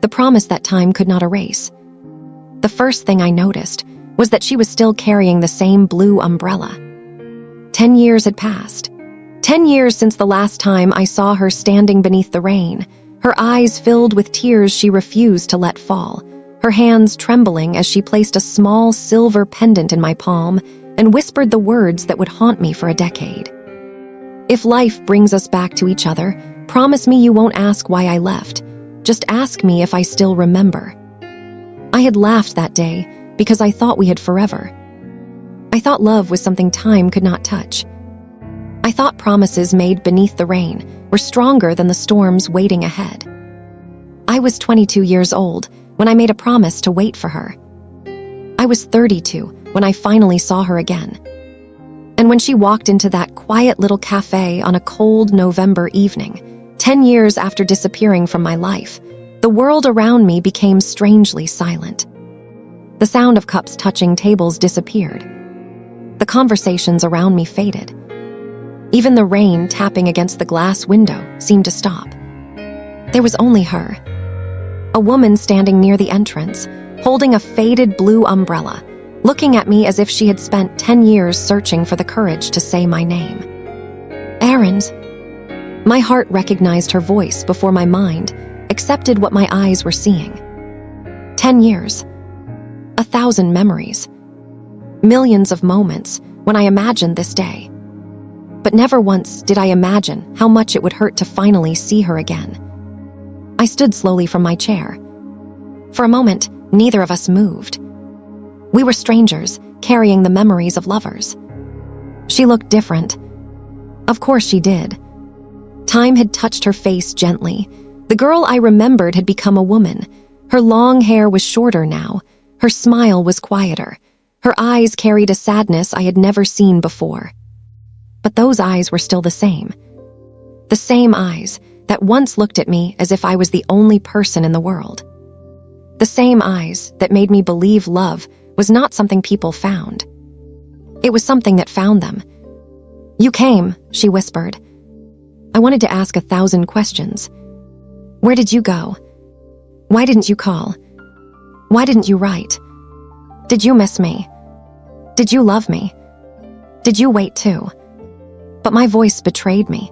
the promise that time could not erase. The first thing I noticed was that she was still carrying the same blue umbrella. 10 years had passed. 10 years since the last time I saw her standing beneath the rain, her eyes filled with tears she refused to let fall, her hands trembling as she placed a small silver pendant in my palm and whispered the words that would haunt me for a decade. If life brings us back to each other, promise me you won't ask why I left. Just ask me if I still remember. I had laughed that day because I thought we had forever. I thought love was something time could not touch. I thought promises made beneath the rain were stronger than the storms waiting ahead. I was 22 years old when I made a promise to wait for her. I was 32 when I finally saw her again. And when she walked into that quiet little cafe on a cold November evening, 10 years after disappearing from my life, the world around me became strangely silent. The sound of cups touching tables disappeared. The conversations around me faded. Even the rain tapping against the glass window seemed to stop. There was only her. A woman standing near the entrance, holding a faded blue umbrella, looking at me as if she had spent 10 years searching for the courage to say my name. Arin. My heart recognized her voice before my mind accepted what my eyes were seeing. 10 years. 1,000 memories. Millions of moments when I imagined this day. But never once did I imagine how much it would hurt to finally see her again. I stood slowly from my chair. For a moment, neither of us moved. We were strangers, carrying the memories of lovers. She looked different. Of course she did. Time had touched her face gently. The girl I remembered had become a woman. Her long hair was shorter now. Her smile was quieter. Her eyes carried a sadness I had never seen before. But those eyes were still the same. The same eyes that once looked at me as if I was the only person in the world. The same eyes that made me believe love was not something people found. It was something that found them. "You came," she whispered. I wanted to ask 1,000 questions. Where did you go? Why didn't you call? Why didn't you write? Did you miss me? Did you love me? Did you wait too? But my voice betrayed me.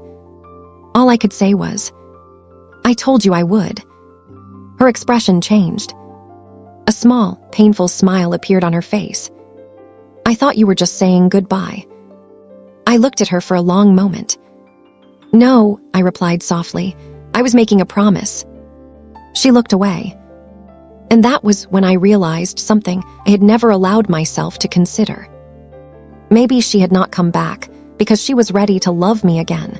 All I could say was, "I told you I would." Her expression changed. A small, painful smile appeared on her face. "I thought you were just saying goodbye." I looked at her for a long moment. "No," I replied softly. "I was making a promise." She looked away. And that was when I realized something I had never allowed myself to consider. Maybe she had not come back because she was ready to love me again.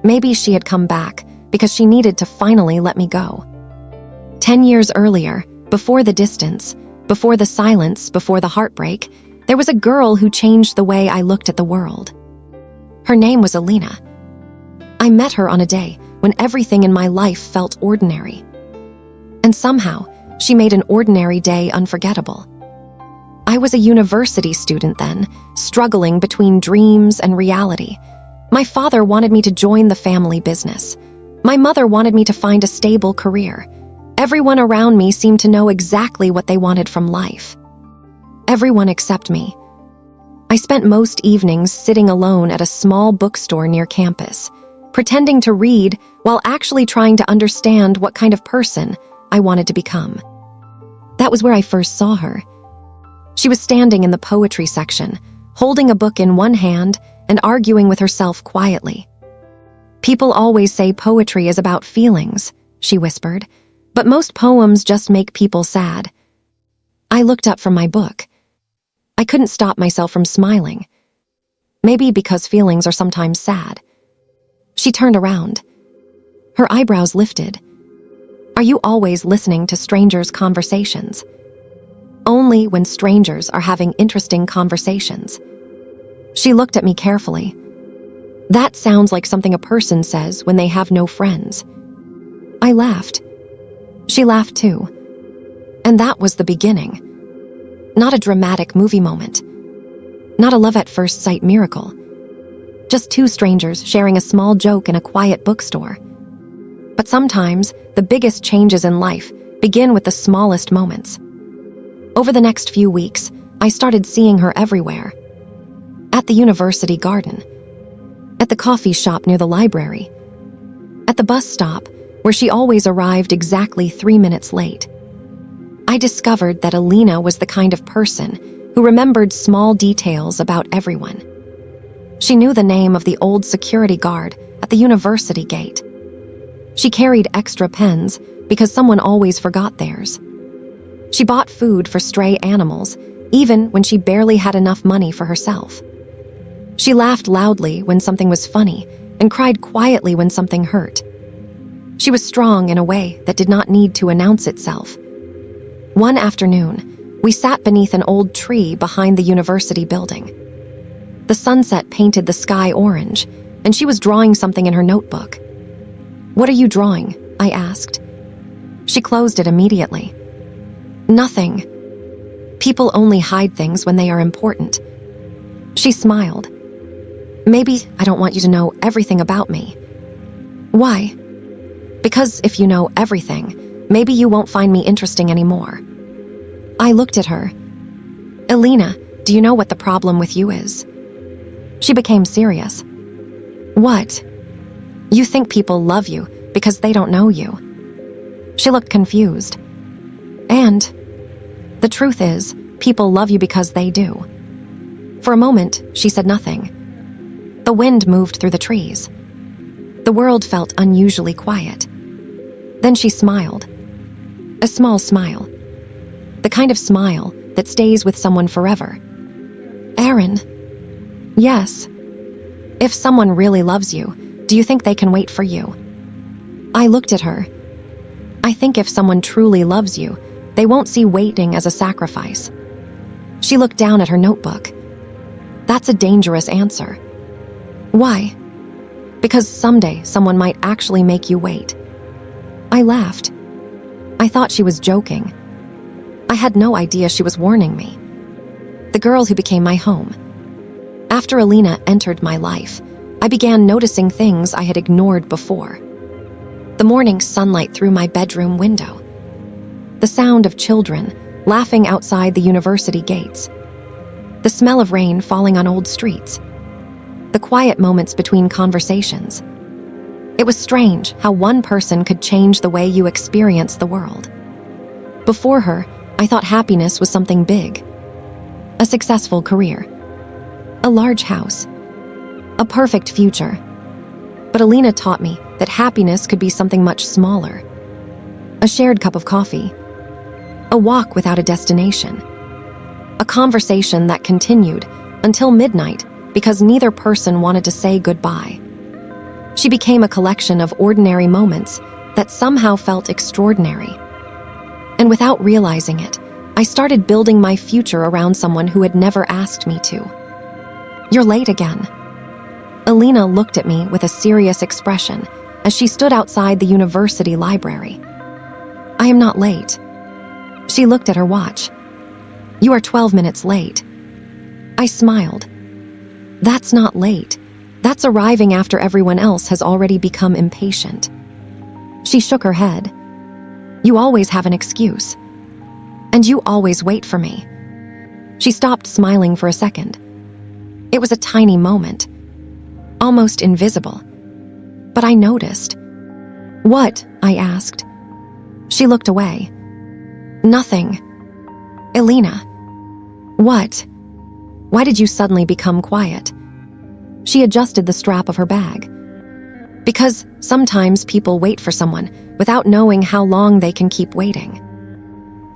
Maybe she had come back because she needed to finally let me go. 10 years earlier, before the distance, before the silence, before the heartbreak, there was a girl who changed the way I looked at the world. Her name was Elena. I met her on a day when everything in my life felt ordinary. And somehow, she made an ordinary day unforgettable. I was a university student then, struggling between dreams and reality. My father wanted me to join the family business. My mother wanted me to find a stable career. Everyone around me seemed to know exactly what they wanted from life. Everyone except me. I spent most evenings sitting alone at a small bookstore near campus, pretending to read while actually trying to understand what kind of person I wanted to become. That was where I first saw her. She was standing in the poetry section, holding a book in one hand and arguing with herself quietly. "People always say poetry is about feelings," she whispered, "but most poems just make people sad." I looked up from my book. I couldn't stop myself from smiling. Maybe because feelings are sometimes sad. She turned around. Her eyebrows lifted. "Are you always listening to strangers' conversations?" "Only when strangers are having interesting conversations." She looked at me carefully. "That sounds like something a person says when they have no friends." I laughed. She laughed too. And that was the beginning. Not a dramatic movie moment. Not a love-at-first-sight miracle. Just two strangers sharing a small joke in a quiet bookstore. But sometimes, the biggest changes in life begin with the smallest moments. Over the next few weeks, I started seeing her everywhere. At the university garden, at the coffee shop near the library, at the bus stop, where she always arrived exactly 3 minutes late. I discovered that Elena was the kind of person who remembered small details about everyone. She knew the name of the old security guard at the university gate. She carried extra pens because someone always forgot theirs. She bought food for stray animals, even when she barely had enough money for herself. She laughed loudly when something was funny and cried quietly when something hurt. She was strong in a way that did not need to announce itself. One afternoon, we sat beneath an old tree behind the university building. The sunset painted the sky orange, and she was drawing something in her notebook. "What are you drawing?" I asked. She closed it immediately. "Nothing. People only hide things when they are important." She smiled. "Maybe I don't want you to know everything about me." "Why?" "Because if you know everything, maybe you won't find me interesting anymore." I looked at her. "Elena, do you know what the problem with you is?" She became serious. "What?" "You think people love you because they don't know you." She looked confused. "And the truth is, people love you because they do." For a moment, she said nothing. The wind moved through the trees. The world felt unusually quiet. Then she smiled. A small smile. The kind of smile that stays with someone forever. "Arin." "Yes." "If someone really loves you, do you think they can wait for you?" I looked at her. "I think if someone truly loves you, they won't see waiting as a sacrifice." She looked down at her notebook. "That's a dangerous answer." "Why?" "Because someday someone might actually make you wait." I laughed. I thought she was joking. I had no idea she was warning me. The girl who became my home. After Elena entered my life, I began noticing things I had ignored before. The morning sunlight through my bedroom window. The sound of children laughing outside the university gates. The smell of rain falling on old streets. The quiet moments between conversations. It was strange how one person could change the way you experience the world. Before her, I thought happiness was something big. A successful career. A large house. A perfect future. But Elena taught me that happiness could be something much smaller. A shared cup of coffee. A walk without a destination. A conversation that continued until midnight because neither person wanted to say goodbye. She became a collection of ordinary moments that somehow felt extraordinary. And without realizing it, I started building my future around someone who had never asked me to. "You're late again." Elena looked at me with a serious expression as she stood outside the university library. "I am not late." She looked at her watch. "You are 12 minutes late." I smiled. "That's not late. That's arriving after everyone else has already become impatient." She shook her head. "You always have an excuse. And you always wait for me." She stopped smiling for a second. It was a tiny moment, almost invisible. But I noticed. "What?" I asked. She looked away. "Nothing." "Elena." "What?" "Why did you suddenly become quiet?" She adjusted the strap of her bag. "Because sometimes people wait for someone without knowing how long they can keep waiting."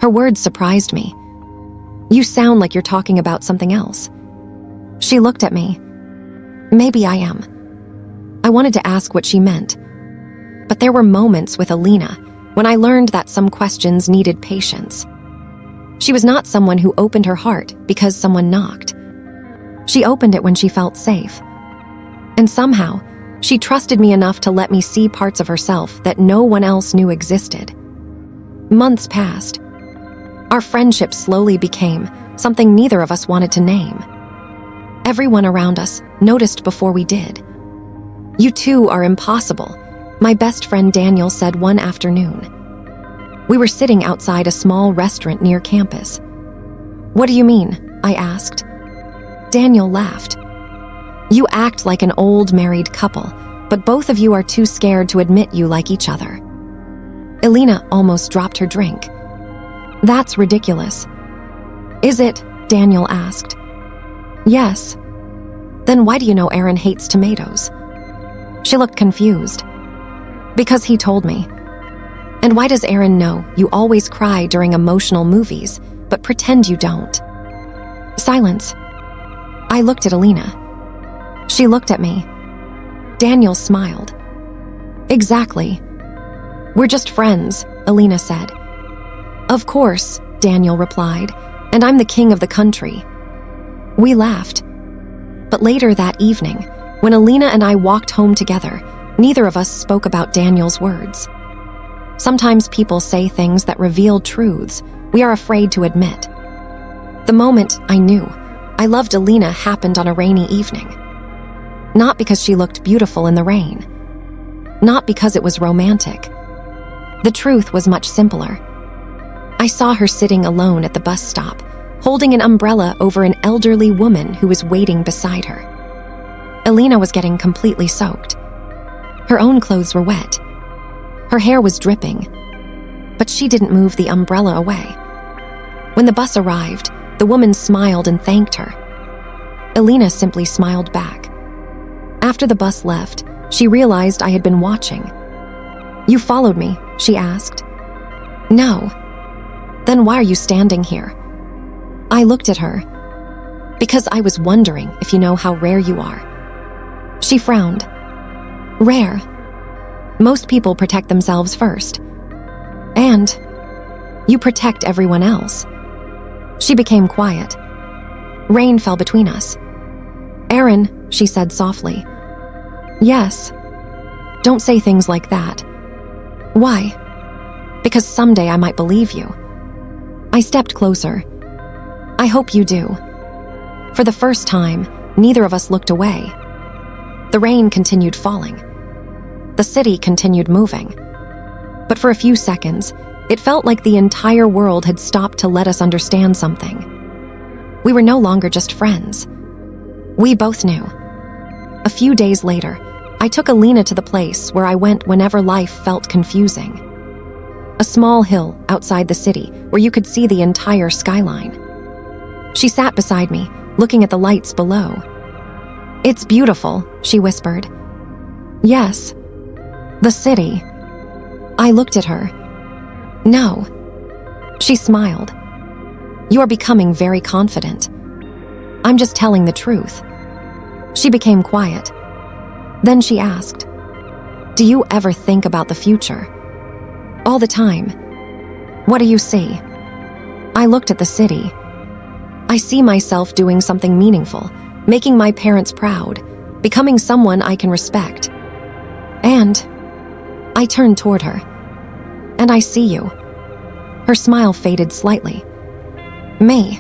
Her words surprised me. "You sound like you're talking about something else." She looked at me. "Maybe I am." I wanted to ask what she meant. But there were moments with Elena when I learned that some questions needed patience. She was not someone who opened her heart because someone knocked. She opened it when she felt safe. And somehow, she trusted me enough to let me see parts of herself that no one else knew existed. Months passed. Our friendship slowly became something neither of us wanted to name. Everyone around us noticed before we did. "You two are impossible," my best friend Daniel said one afternoon. We were sitting outside a small restaurant near campus. "What do you mean?" I asked. Daniel laughed. "You act like an old married couple, but both of you are too scared to admit you like each other." Elena almost dropped her drink. "That's ridiculous." "Is it?" Daniel asked. "Yes." "Then why do you know Arin hates tomatoes?" She looked confused. "Because he told me." "And why does Arin know you always cry during emotional movies, but pretend you don't?" Silence. I looked at Elena. She looked at me. Daniel smiled. "Exactly. We're just friends," Elena said. "Of course," Daniel replied, "and I'm the king of the country." We laughed. But later that evening, when Elena and I walked home together, neither of us spoke about Daniel's words. Sometimes people say things that reveal truths we are afraid to admit. The moment I knew I loved Elena happened on a rainy evening. Not because she looked beautiful in the rain. Not because it was romantic. The truth was much simpler. I saw her sitting alone at the bus stop, holding an umbrella over an elderly woman who was waiting beside her. Elena was getting completely soaked. Her own clothes were wet. Her hair was dripping, but she didn't move the umbrella away. When the bus arrived, the woman smiled and thanked her. Elena simply smiled back. After the bus left, she realized I had been watching. "You followed me?" she asked. "No." "Then why are you standing here?" I looked at her. "Because I was wondering if you know how rare you are." She frowned. "Rare? Most people protect themselves first. And you protect everyone else." She became quiet. Rain fell between us. "Arin," she said softly. "Yes." "Don't say things like that." "Why?" "Because someday I might believe you." I stepped closer. "I hope you do." For the first time, neither of us looked away. The rain continued falling. The city continued moving. But for a few seconds, it felt like the entire world had stopped to let us understand something. We were no longer just friends. We both knew. A few days later, I took Elena to the place where I went whenever life felt confusing. A small hill outside the city where you could see the entire skyline. She sat beside me, looking at the lights below. "It's beautiful," she whispered. "Yes." "The city." I looked at her. "No." She smiled. "You are becoming very confident." "I'm just telling the truth." She became quiet. Then she asked, "Do you ever think about the future?" "All the time." "What do you see?" I looked at the city. "I see myself doing something meaningful, making my parents proud, becoming someone I can respect." And I turned toward her. "And I see you." Her smile faded slightly. "Me?"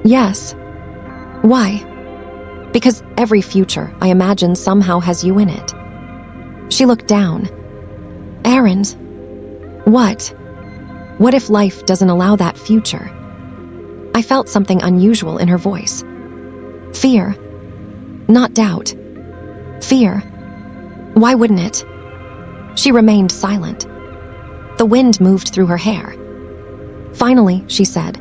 "Yes." "Why?" "Because every future I imagine somehow has you in it." She looked down. "Arin's." "What?" "What if life doesn't allow that future?" I felt something unusual in her voice. Fear. Not doubt. Fear. Why wouldn't it? She remained silent. The wind moved through her hair. Finally, she said,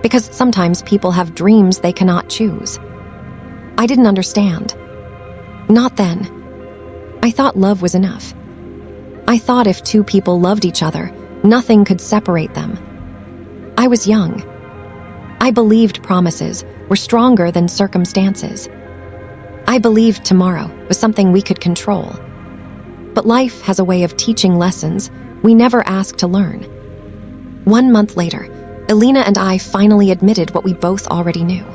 "Because sometimes people have dreams they cannot choose." I didn't understand. Not then. I thought love was enough. I thought if two people loved each other, nothing could separate them. I was young. I believed promises were stronger than circumstances. I believed tomorrow was something we could control. But life has a way of teaching lessons we never asked to learn. 1 month later, Elena and I finally admitted what we both already knew.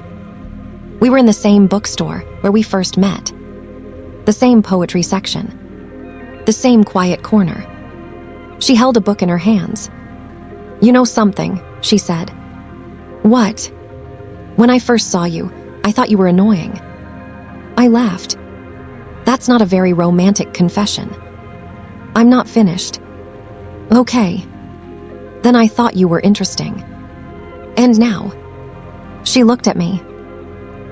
We were in the same bookstore where we first met. The same poetry section. The same quiet corner. She held a book in her hands. "You know something," she said. "What?" "When I first saw you, I thought you were annoying." I laughed. "That's not a very romantic confession." I'm not finished. Okay. Then I thought you were interesting. And now? She looked at me.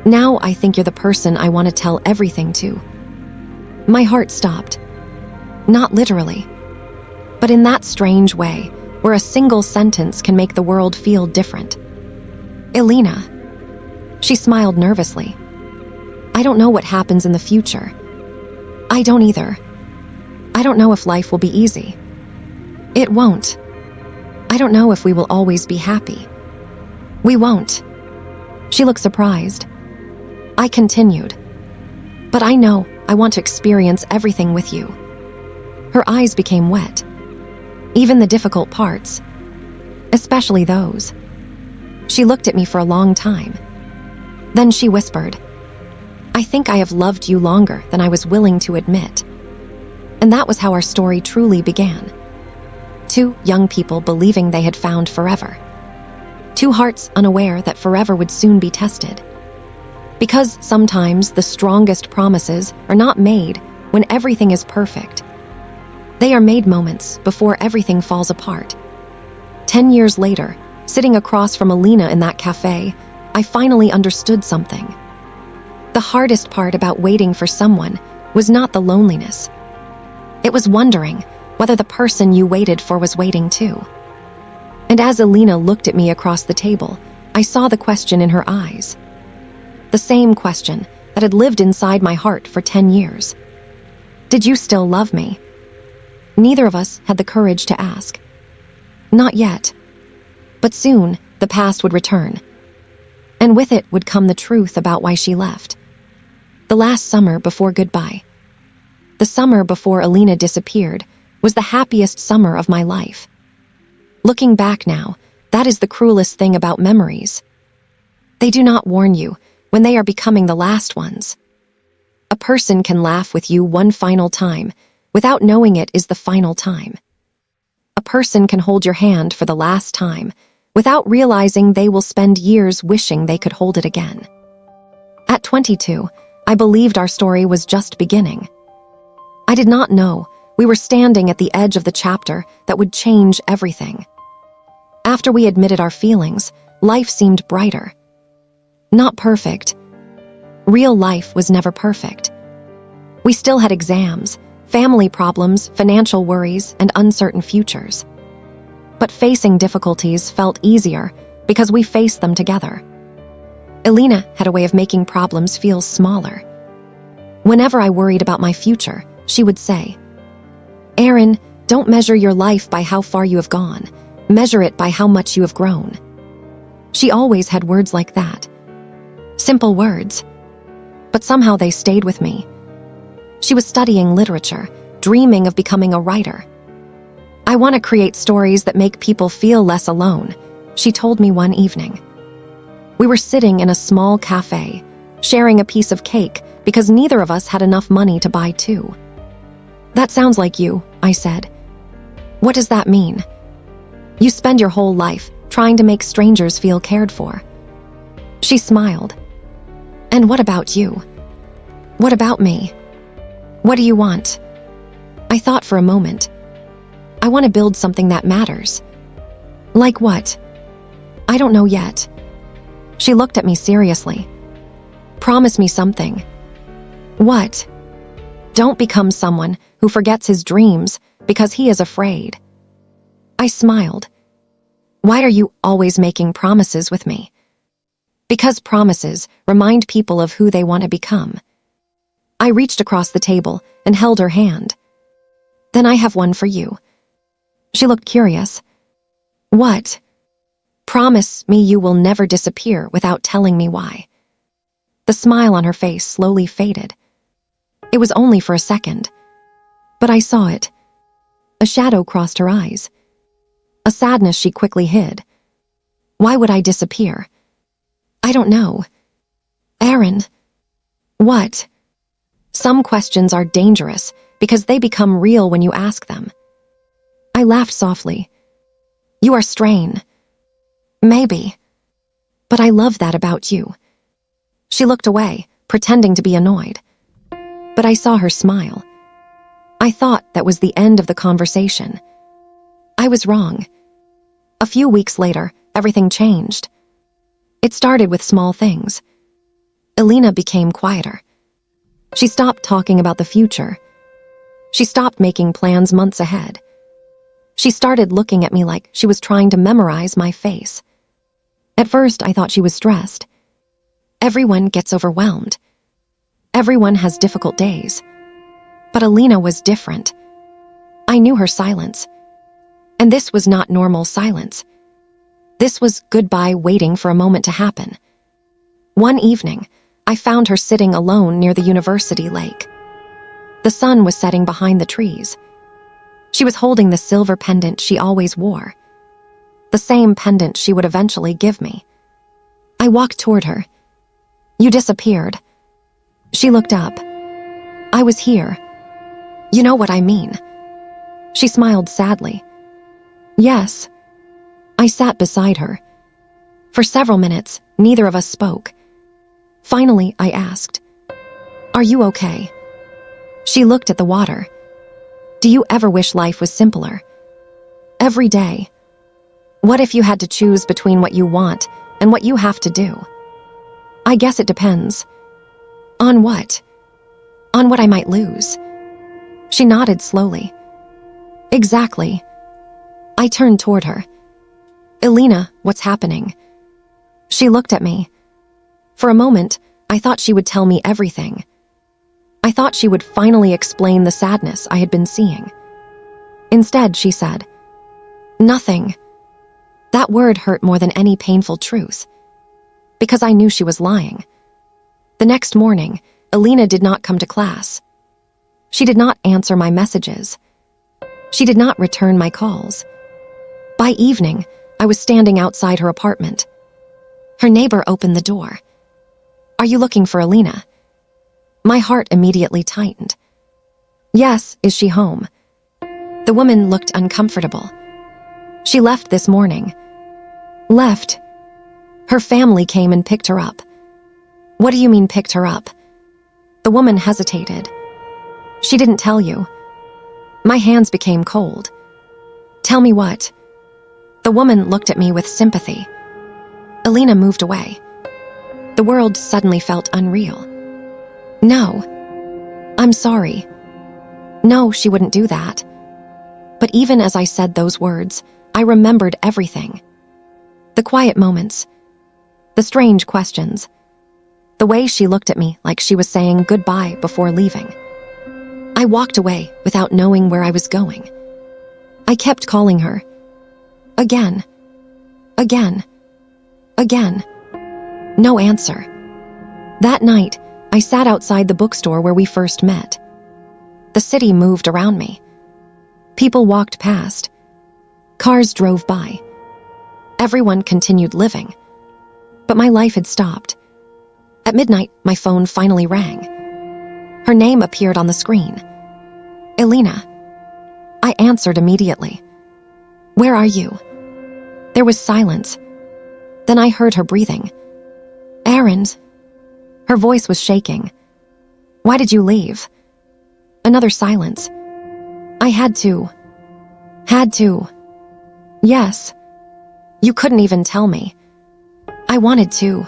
Now I think you're the person I want to tell everything to. My heart stopped. Not literally, but in that strange way where a single sentence can make the world feel different. Elena. She smiled nervously. I don't know what happens in the future. I don't either. I don't know if life will be easy. It won't. I don't know if we will always be happy. We won't. She looked surprised. I continued. But I know I want to experience everything with you. Her eyes became wet. Even the difficult parts. Especially those. She looked at me for a long time. Then she whispered, I think I have loved you longer than I was willing to admit. And that was how our story truly began. Two young people believing they had found forever. Two hearts unaware that forever would soon be tested. Because sometimes the strongest promises are not made when everything is perfect. They are made moments before everything falls apart. 10 years later, sitting across from Elena in that cafe, I finally understood something. The hardest part about waiting for someone was not the loneliness. It was wondering whether the person you waited for was waiting too. And as Elena looked at me across the table, I saw the question in her eyes. The same question that had lived inside my heart for 10 years. Did you still love me? Neither of us had the courage to ask. Not yet. But soon, the past would return. And with it would come the truth about why she left. The last summer before goodbye. The summer before Elena disappeared was the happiest summer of my life. Looking back now, that is the cruelest thing about memories. They do not warn you when they are becoming the last ones. A person can laugh with you one final time without knowing it is the final time. A person can hold your hand for the last time without realizing they will spend years wishing they could hold it again. At 22, I believed our story was just beginning. I did not know we were standing at the edge of the chapter that would change everything. After we admitted our feelings, life seemed brighter. Not perfect. Real life was never perfect. We still had exams, family problems, financial worries, and uncertain futures. But facing difficulties felt easier because we faced them together. Elena had a way of making problems feel smaller. Whenever I worried about my future, she would say, Arin, don't measure your life by how far you have gone. Measure it by how much you have grown. She always had words like that. Simple words. But somehow they stayed with me. She was studying literature, dreaming of becoming a writer. I want to create stories that make people feel less alone, she told me one evening. We were sitting in a small cafe, sharing a piece of cake because neither of us had enough money to buy two. That sounds like you, I said. What does that mean? You spend your whole life trying to make strangers feel cared for. She smiled. And what about you? What about me? What do you want? I thought for a moment. I want to build something that matters. Like what? I don't know yet. She looked at me seriously. Promise me something. What? Don't become someone who forgets his dreams because he is afraid. I smiled. Why are you always making promises with me? Because promises remind people of who they want to become. I reached across the table and held her hand. Then I have one for you. She looked curious. What? Promise me you will never disappear without telling me why. The smile on her face slowly faded. It was only for a second, but I saw it. A shadow crossed her eyes. A sadness she quickly hid. Why would I disappear? I don't know. Arin. What? Some questions are dangerous because they become real when you ask them. I laughed softly. You are strain. Maybe. But I love that about you. She looked away, pretending to be annoyed. But I saw her smile. I thought that was the end of the conversation. I was wrong. A few weeks later, everything changed. It started with small things. Elena became quieter. She stopped talking about the future. She stopped making plans months ahead. She started looking at me like she was trying to memorize my face. At first, I thought she was stressed. Everyone gets overwhelmed. Everyone has difficult days. But Elena was different. I knew her silence. And this was not normal silence. This was goodbye waiting for a moment to happen. One evening, I found her sitting alone near the university lake. The sun was setting behind the trees. She was holding the silver pendant she always wore. The same pendant she would eventually give me. I walked toward her. "You disappeared." She looked up. "I was here. You know what I mean." She smiled sadly. "Yes." I sat beside her. For several minutes, neither of us spoke. Finally, I asked, "Are you okay?" She looked at the water. "Do you ever wish life was simpler? Every day. What if you had to choose between what you want and what you have to do?" "I guess it depends." "On what?" "On what I might lose." She nodded slowly. "Exactly." I turned toward her. "Elena, what's happening?" She looked at me. For a moment, I thought she would tell me everything. I thought she would finally explain the sadness I had been seeing. Instead, she said, "Nothing." That word hurt more than any painful truth, because I knew she was lying. The next morning, Elena did not come to class. She did not answer my messages. She did not return my calls. By evening, I was standing outside her apartment. Her neighbor opened the door. "Are you looking for Elena?" My heart immediately tightened. "Yes, is she home?" The woman looked uncomfortable. "She left this morning." "Left?" "Her family came and picked her up." "What do you mean picked her up?" The woman hesitated. "She didn't tell you." My hands became cold. "Tell me what?" The woman looked at me with sympathy. Elena moved away. The world suddenly felt unreal. "No." "I'm sorry." No, she wouldn't do that. But even as I said those words, I remembered everything. The quiet moments. The strange questions. The way she looked at me like she was saying goodbye before leaving. I walked away without knowing where I was going. I kept calling her. Again. Again. Again. No answer. That night, I sat outside the bookstore where we first met. The city moved around me. People walked past. Cars drove by. Everyone continued living. But my life had stopped. At midnight, my phone finally rang. Her name appeared on the screen. "Elena." I answered immediately. "Where are you?" There was silence. Then I heard her breathing. "Arin." Her voice was shaking. "Why did you leave?" Another silence. "I had to." "Had to?" "Yes." "You couldn't even tell me." "I wanted to."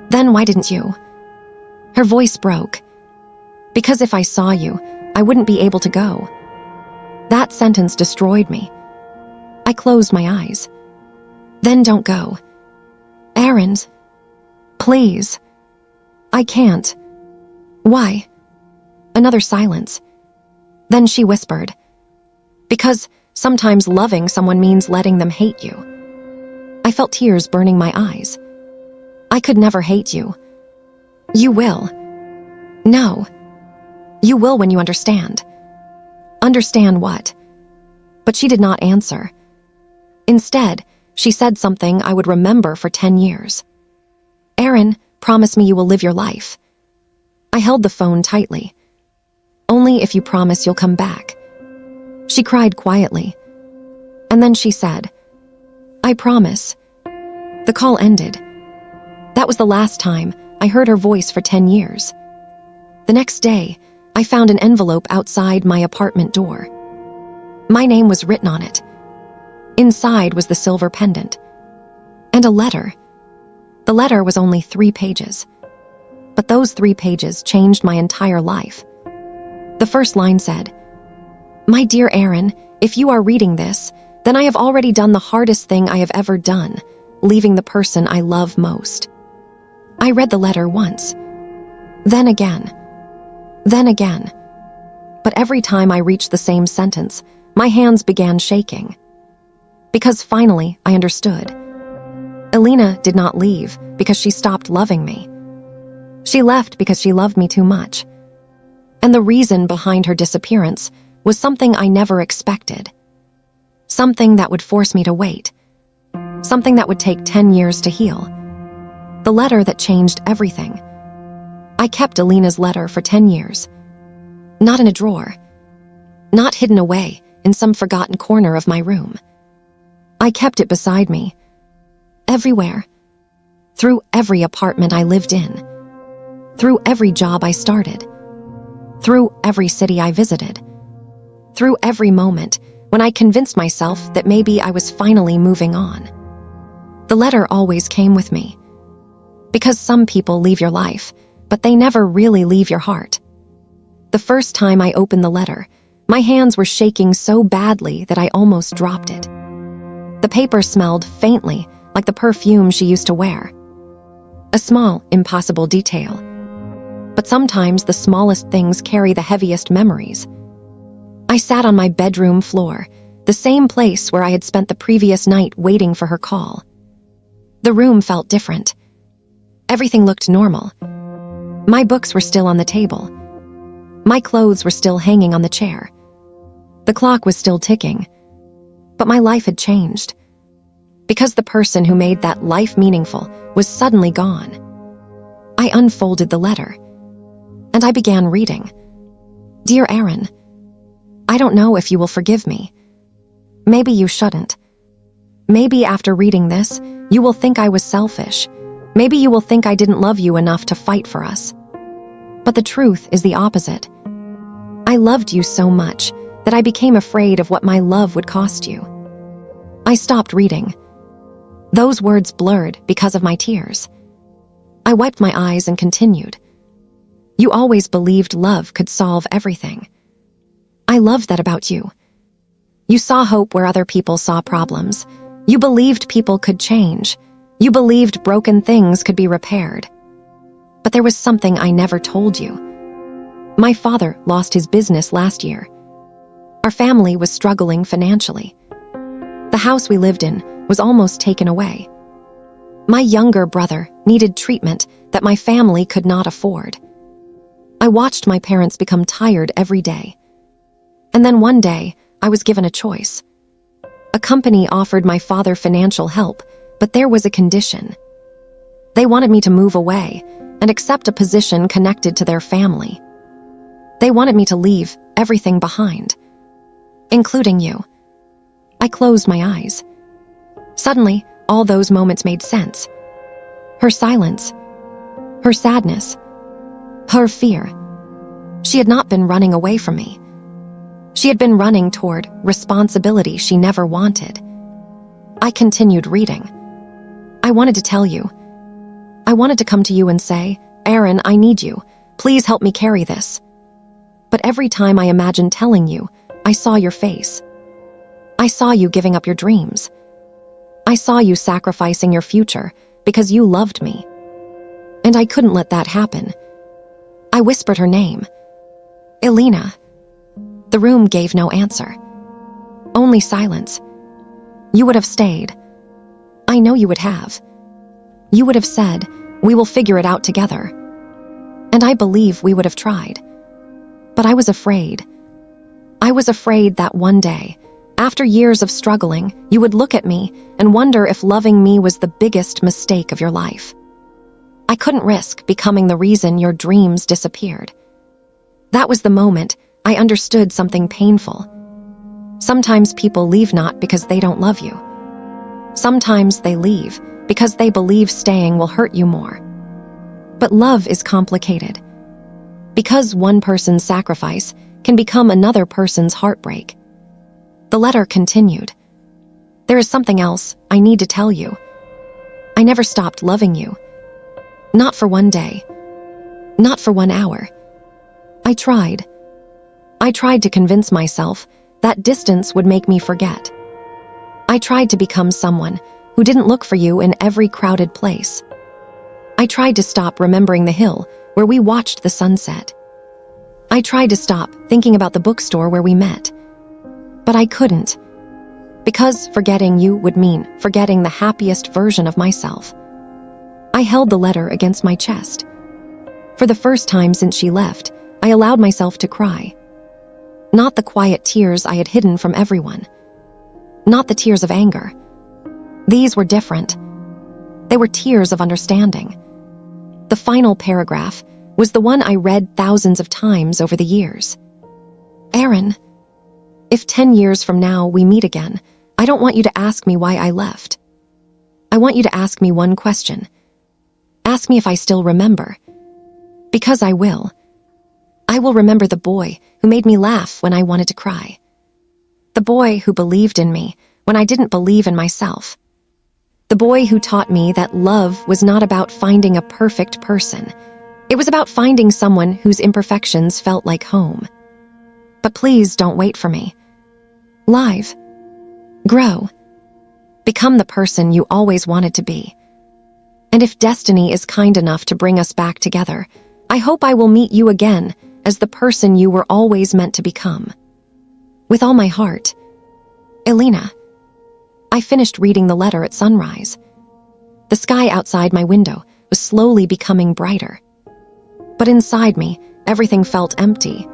"Then why didn't you?" Her voice broke. "Because if I saw you, I wouldn't be able to go." That sentence destroyed me. I closed my eyes. "Then don't go." "Arin, please." "I can't." "Why?" Another silence. Then she whispered, "Because sometimes loving someone means letting them hate you." I felt tears burning my eyes. "I could never hate you." "You will." "No." "You will when you understand." "Understand what?" But she did not answer. Instead, she said something I would remember for 10 years. "Arin, promise me you will live your life." I held the phone tightly. "Only if you promise you'll come back." She cried quietly. And then she said, "I promise." The call ended. That was the last time I heard her voice for 10 years. The next day, I found an envelope outside my apartment door. My name was written on it. Inside was the silver pendant. And a letter. The letter was only 3 pages. But those 3 pages changed my entire life. The first line said, "My dear Arin, if you are reading this, then I have already done the hardest thing I have ever done, leaving the person I love most." I read the letter once, then again, but every time I reached the same sentence, my hands began shaking. Because finally, I understood. Elena did not leave because she stopped loving me. She left because she loved me too much. And the reason behind her disappearance was something I never expected. Something that would force me to wait. Something that would take 10 years to heal. The letter that changed everything. I kept Elena's letter for 10 years. Not in a drawer. Not hidden away in some forgotten corner of my room. I kept it beside me. Everywhere. Through every apartment I lived in. Through every job I started. Through every city I visited. Through every moment when I convinced myself that maybe I was finally moving on. The letter always came with me. Because some people leave your life, but they never really leave your heart. The first time I opened the letter, my hands were shaking so badly that I almost dropped it. The paper smelled faintly like the perfume she used to wear. A small, impossible detail. But sometimes the smallest things carry the heaviest memories. I sat on my bedroom floor, the same place where I had spent the previous night waiting for her call. The room felt different. Everything looked normal. My books were still on the table. My clothes were still hanging on the chair. The clock was still ticking. But my life had changed. Because the person who made that life meaningful was suddenly gone. I unfolded the letter, and I began reading. "Dear Arin, I don't know if you will forgive me. Maybe you shouldn't. Maybe after reading this, you will think I was selfish. Maybe you will think I didn't love you enough to fight for us. But the truth is the opposite. I loved you so much that I became afraid of what my love would cost you." I stopped reading. Those words blurred because of my tears. I wiped my eyes and continued. "You always believed love could solve everything. I loved that about you. You saw hope where other people saw problems. You believed people could change. You believed broken things could be repaired. But there was something I never told you. My father lost his business last year. Our family was struggling financially. The house we lived in was almost taken away. My younger brother needed treatment that my family could not afford. I watched my parents become tired every day. And then one day, I was given a choice. A company offered my father financial help, but there was a condition. They wanted me to move away and accept a position connected to their family. They wanted me to leave everything behind, including you. I closed my eyes. Suddenly, all those moments made sense. Her silence, her sadness, her fear. She had not been running away from me. She had been running toward responsibility she never wanted. I continued reading. I wanted to tell you. I wanted to come to you and say, "Arin, I need you. Please help me carry this." But every time I imagined telling you, I saw your face. I saw you giving up your dreams. I saw you sacrificing your future because you loved me. And I couldn't let that happen. I whispered her name. "Elena." The room gave no answer. Only silence. You would have stayed. I know you would have. You would have said, "We will figure it out together." And I believe we would have tried. But I was afraid. I was afraid that one day, after years of struggling, you would look at me and wonder if loving me was the biggest mistake of your life. I couldn't risk becoming the reason your dreams disappeared. That was the moment I understood something painful. Sometimes people leave not because they don't love you. Sometimes they leave because they believe staying will hurt you more. But love is complicated. Because one person's sacrifice can become another person's heartbreak. The letter continued. There is something else I need to tell you. I never stopped loving you. Not for one day. Not for 1 hour. I tried. I tried to convince myself that distance would make me forget. I tried to become someone who didn't look for you in every crowded place. I tried to stop remembering the hill where we watched the sunset. I tried to stop thinking about the bookstore where we met. But I couldn't. Because forgetting you would mean forgetting the happiest version of myself. I held the letter against my chest. For the first time since she left, I allowed myself to cry. Not the quiet tears I had hidden from everyone. Not the tears of anger. These were different. They were tears of understanding. The final paragraph was the one I read thousands of times over the years. Arin, if 10 years from now we meet again, I don't want you to ask me why I left. I want you to ask me one question. Ask me if I still remember. Because I will. I will remember the boy who made me laugh when I wanted to cry. The boy who believed in me when I didn't believe in myself. The boy who taught me that love was not about finding a perfect person. It was about finding someone whose imperfections felt like home. But please don't wait for me. Live. Grow. Become the person you always wanted to be. And if destiny is kind enough to bring us back together, I hope I will meet you again as the person you were always meant to become. With all my heart, Elena. I finished reading the letter at sunrise. The sky outside my window was slowly becoming brighter. But inside me, everything felt empty.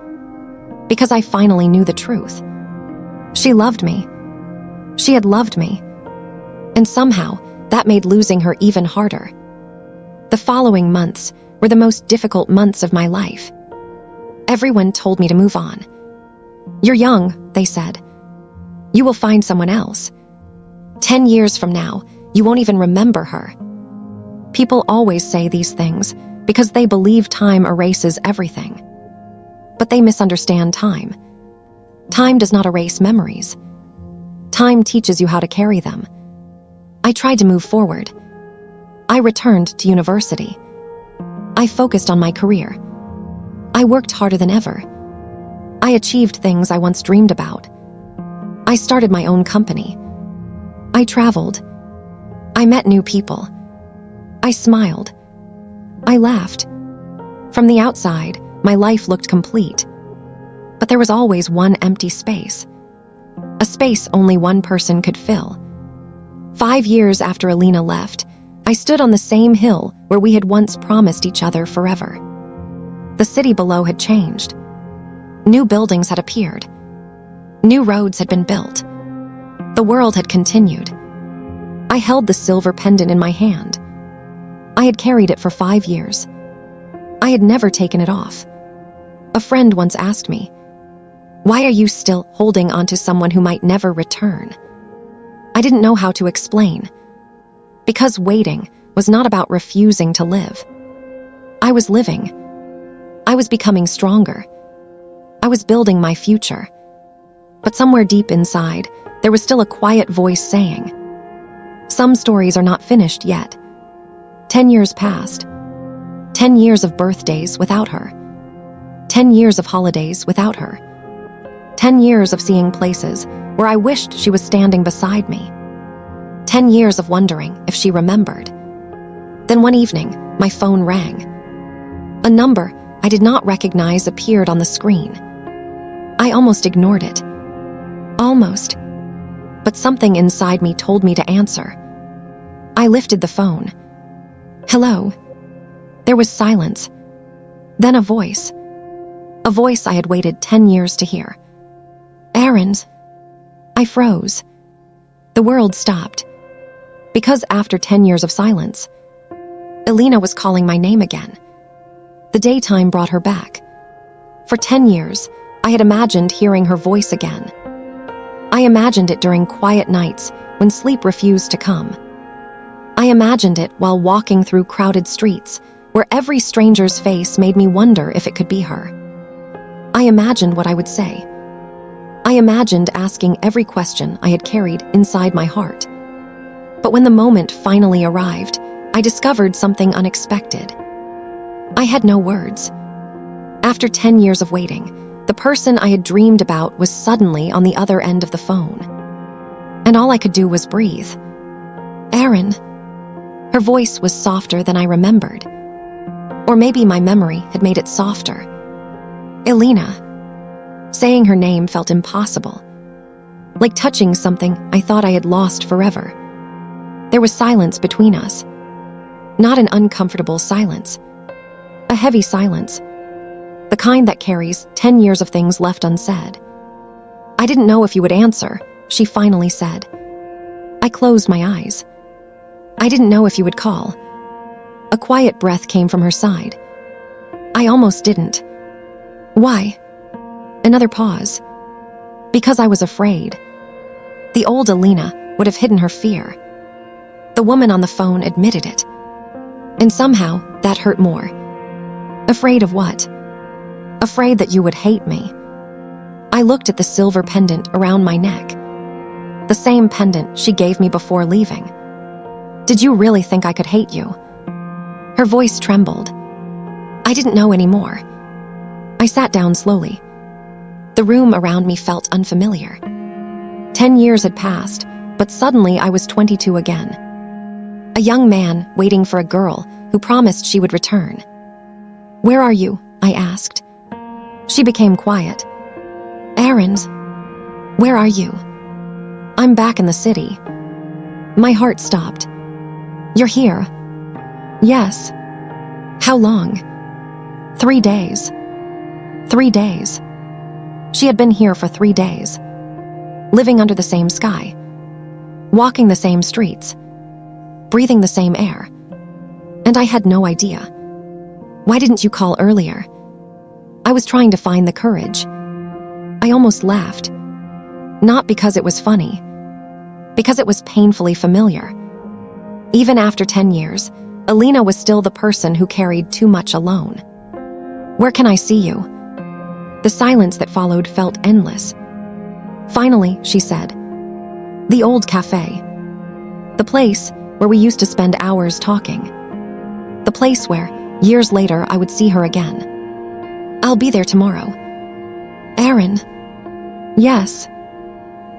Because I finally knew the truth. She loved me. She had loved me. And somehow, that made losing her even harder. The following months were the most difficult months of my life. Everyone told me to move on. You're young, they said. You will find someone else. 10 years from now, you won't even remember her. People always say these things because they believe time erases everything. But they misunderstand time. Time does not erase memories. Time teaches you how to carry them. I tried to move forward. I returned to university. I focused on my career. I worked harder than ever. I achieved things I once dreamed about. I started my own company. I traveled. I met new people. I smiled. I laughed. From the outside, my life looked complete. But there was always one empty space. A space only one person could fill. 5 years after Elena left, I stood on the same hill where we had once promised each other forever. The city below had changed. New buildings had appeared. New roads had been built. The world had continued. I held the silver pendant in my hand. I had carried it for 5 years. I had never taken it off. A friend once asked me, "Why are you still holding on to someone who might never return?" I didn't know how to explain. Because waiting was not about refusing to live. I was living. I was becoming stronger. I was building my future. But somewhere deep inside, there was still a quiet voice saying, "Some stories are not finished yet." 10 years passed. 10 years of birthdays without her. 10 years of holidays without her. 10 years of seeing places where I wished she was standing beside me. 10 years of wondering if she remembered. Then one evening, my phone rang. A number I did not recognize appeared on the screen. I almost ignored it. Almost. But something inside me told me to answer. I lifted the phone. "Hello." There was silence. Then a voice. A voice I had waited 10 years to hear. "Arin." I froze. The world stopped. Because after 10 years of silence, Elena was calling my name again. The daytime brought her back. For 10 years, I had imagined hearing her voice again. I imagined it during quiet nights when sleep refused to come. I imagined it while walking through crowded streets, where every stranger's face made me wonder if it could be her. I imagined what I would say. I imagined asking every question I had carried inside my heart. But when the moment finally arrived, I discovered something unexpected. I had no words. After 10 years of waiting, the person I had dreamed about was suddenly on the other end of the phone. And all I could do was breathe. Arin. Her voice was softer than I remembered. Or maybe my memory had made it softer. Elena. Saying her name felt impossible. Like touching something I thought I had lost forever. There was silence between us. Not an uncomfortable silence. A heavy silence. The kind that carries 10 years of things left unsaid. I didn't know if you would answer, she finally said. I closed my eyes. I didn't know if you would call. A quiet breath came from her side. I almost didn't. Why? Another pause. Because I was afraid. The old Elena would have hidden her fear. The woman on the phone admitted it. And somehow, that hurt more. Afraid of what? Afraid that you would hate me. I looked at the silver pendant around my neck. The same pendant she gave me before leaving. Did you really think I could hate you? Her voice trembled. I didn't know anymore. I sat down slowly. The room around me felt unfamiliar. 10 years had passed, but suddenly I was 22 again. A young man waiting for a girl who promised she would return. Where are you? I asked. She became quiet. Arin, where are you? I'm back in the city. My heart stopped. You're here? Yes. How long? 3 days. 3 days. She had been here for 3 days. Living under the same sky. Walking the same streets. Breathing the same air. And I had no idea. Why didn't you call earlier? I was trying to find the courage. I almost laughed. Not because it was funny. Because it was painfully familiar. Even after 10 years, Elena was still the person who carried too much alone. Where can I see you? The silence that followed felt endless. Finally, she said, the old cafe. The place where we used to spend hours talking. The place where, years later, I would see her again. I'll be there tomorrow. Arin. Yes.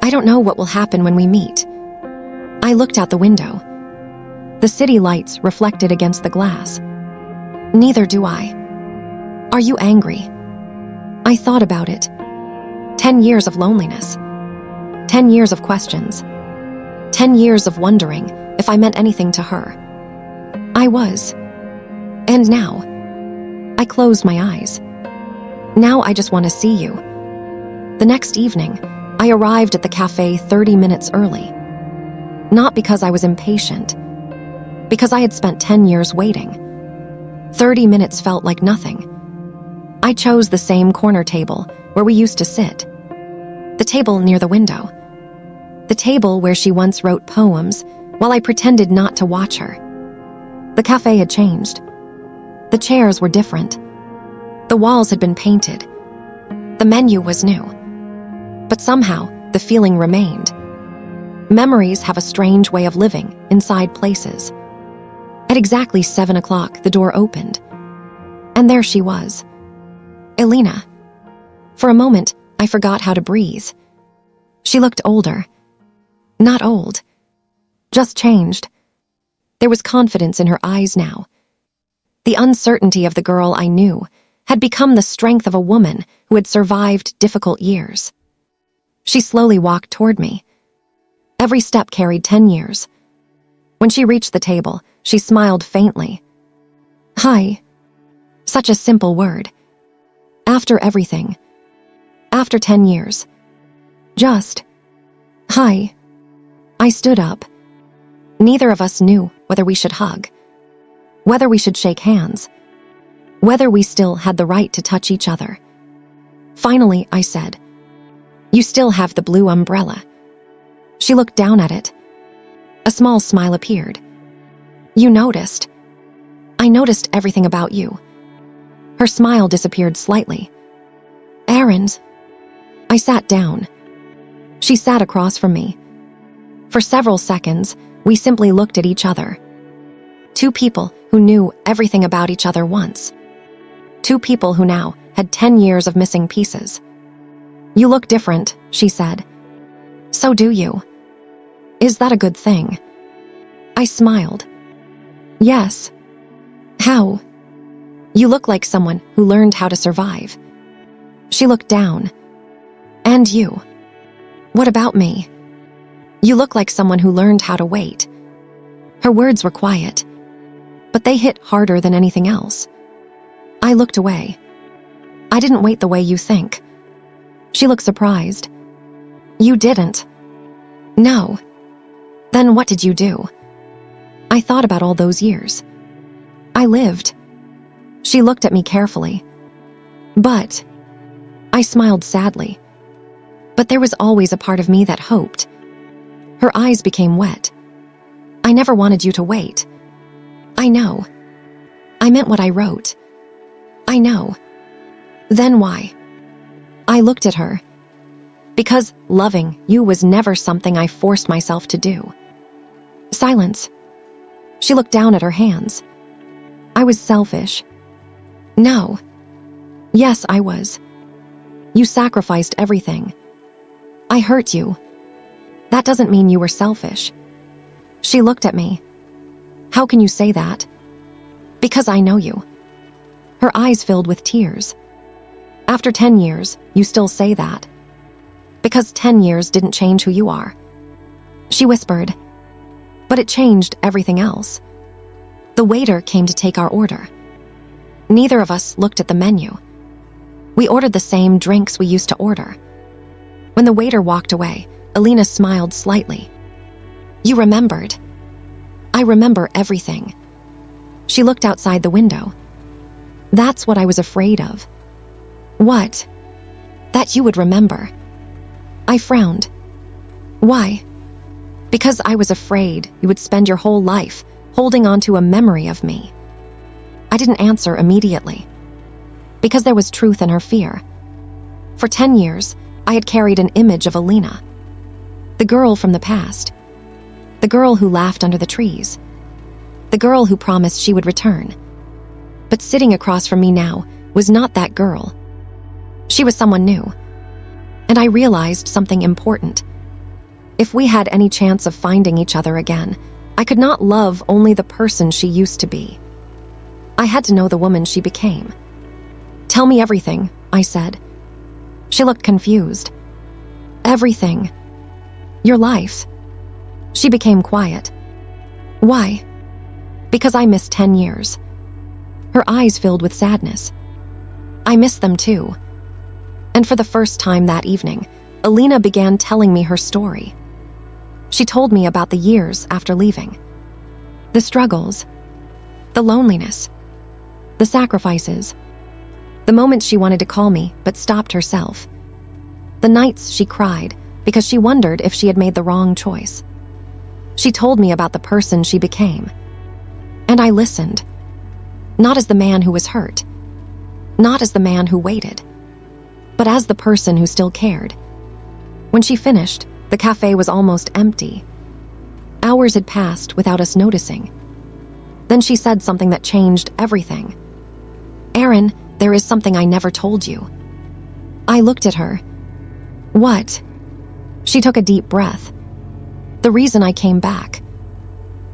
I don't know what will happen when we meet. I looked out the window. The city lights reflected against the glass. Neither do I. Are you angry? I thought about it. 10 years of loneliness. 10 years of questions. 10 years of wondering if I meant anything to her. I was. And now, I closed my eyes. Now I just want to see you. The next evening, I arrived at the cafe 30 minutes early. Not because I was impatient. Because I had spent 10 years waiting. 30 minutes felt like nothing. I chose the same corner table where we used to sit. The table near the window. The table where she once wrote poems while I pretended not to watch her. The cafe had changed. The chairs were different. The walls had been painted. The menu was new. But somehow, the feeling remained. Memories have a strange way of living inside places. At exactly 7 o'clock, the door opened. And there she was. Elena. For a moment, I forgot how to breathe. She looked older. Not old. Just changed. There was confidence in her eyes now. The uncertainty of the girl I knew had become the strength of a woman who had survived difficult years. She slowly walked toward me. Every step carried 10 years. When she reached the table, she smiled faintly. Hi. Such a simple word. After everything. After 10 years. Just. Hi. I stood up. Neither of us knew whether we should hug. Whether we should shake hands. Whether we still had the right to touch each other. Finally, I said, "You still have the blue umbrella." She looked down at it. A small smile appeared. "You noticed." I noticed everything about you." Her smile disappeared slightly. "Arin's." I sat down. She sat across from me. For several seconds, we simply looked at each other. Two people who knew everything about each other once. Two people who now had 10 years of missing pieces. "You look different," she said. "So do you. Is that a good thing?" I smiled. "Yes." "How?" "You look like someone who learned how to survive." She looked down. "And you? What about me?" "You look like someone who learned how to wait." Her words were quiet, but they hit harder than anything else. I looked away. "I didn't wait the way you think." She looked surprised. "You didn't?" "No." "Then what did you do?" "I thought about all those years. I lived." She looked at me carefully. "But..." I smiled sadly. "But there was always a part of me that hoped." Her eyes became wet. "I never wanted you to wait." "I know. I meant what I wrote." "I know." "Then why?" I looked at her. "Because loving you was never something I forced myself to do." Silence. She looked down at her hands. "I was selfish." "No." "Yes, I was. You sacrificed everything. I hurt you. That doesn't mean you were selfish." She looked at me. "How can you say that?" "Because I know you." Her eyes filled with tears. "After 10 years, you still say that." "Because 10 years didn't change who you are." She whispered. "But it changed everything else." The waiter came to take our order. Neither of us looked at the menu. We ordered the same drinks we used to order. When the waiter walked away, Elena smiled slightly. "You remembered." "I remember everything." She looked outside the window. "That's what I was afraid of." "What?" "That you would remember." I frowned. "Why?" "Because I was afraid you would spend your whole life holding on to a memory of me." I didn't answer immediately. Because there was truth in her fear. For 10 years, I had carried an image of Elena. The girl from the past. The girl who laughed under the trees. The girl who promised she would return. But sitting across from me now was not that girl. She was someone new. And I realized something important. If we had any chance of finding each other again, I could not love only the person she used to be. I had to know the woman she became. "Tell me everything," I said. She looked confused. "Everything. Your life." She became quiet. "Why?" "Because I missed 10 years." Her eyes filled with sadness. "I miss them too." And for the first time that evening, Elena began telling me her story. She told me about the years after leaving. The struggles. The loneliness. The sacrifices. The moments she wanted to call me but stopped herself. The nights she cried because she wondered if she had made the wrong choice. She told me about the person she became. And I listened. Not as the man who was hurt. Not as the man who waited. But as the person who still cared. When she finished, the cafe was almost empty. Hours had passed without us noticing. Then she said something that changed everything. "Arin, there is something I never told you." I looked at her. "What?" She took a deep breath. "The reason I came back."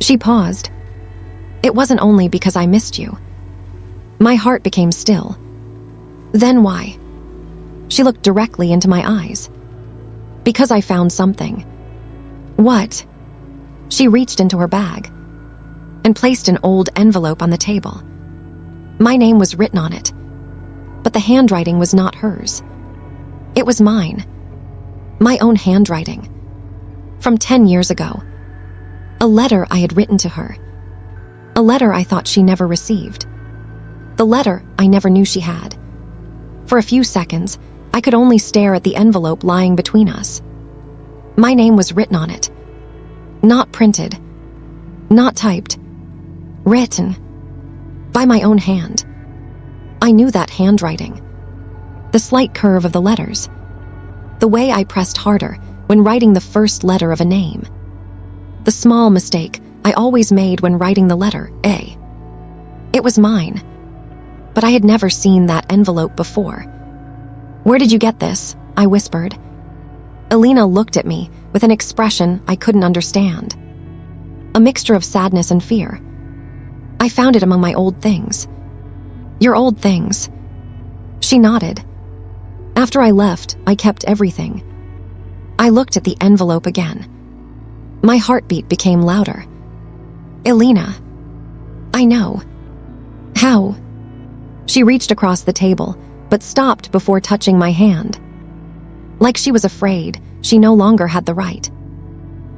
She paused. "It wasn't only because I missed you." My heart became still. "Then why?" She looked directly into my eyes. "Because I found something." "What?" She reached into her bag and placed an old envelope on the table. My name was written on it, but the handwriting was not hers. It was mine. My own handwriting. From 10 years ago. A letter I had written to her. A letter I thought she never received. The letter I never knew she had. For a few seconds, I could only stare at the envelope lying between us. My name was written on it. Not printed. Not typed. Written. By my own hand. I knew that handwriting. The slight curve of the letters. The way I pressed harder when writing the first letter of a name. The small mistake I always made when writing the letter A. It was mine, but I had never seen that envelope before. "Where did you get this?" I whispered. Elena looked at me with an expression I couldn't understand. A mixture of sadness and fear. "I found it among my old things." "Your old things?" She nodded. "After I left, I kept everything." I looked at the envelope again. My heartbeat became louder. "Elena, I know." "How?" She reached across the table, but stopped before touching my hand. Like she was afraid she no longer had the right.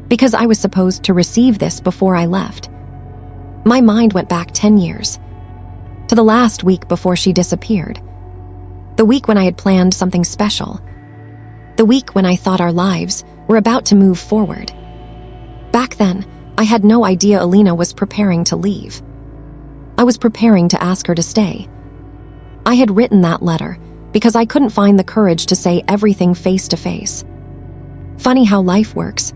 Because I was supposed to receive this before I left. My mind went back 10 years. To the last week before she disappeared. The week when I had planned something special. The week when I thought our lives were about to move forward. Back then, I had no idea Elena was preparing to leave. I was preparing to ask her to stay. I had written that letter because I couldn't find the courage to say everything face to face. Funny how life works.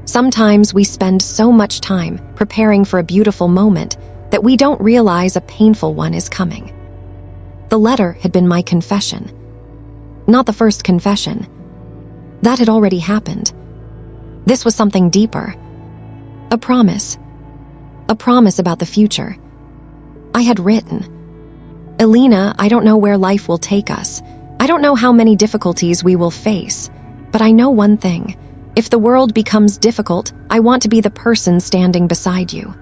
Sometimes we spend so much time preparing for a beautiful moment that we don't realize a painful one is coming. The letter had been my confession. Not the first confession. That had already happened. This was something deeper. A promise. A promise about the future. I had written, "Elena, I don't know where life will take us. I don't know how many difficulties we will face. But I know one thing. If the world becomes difficult, I want to be the person standing beside you."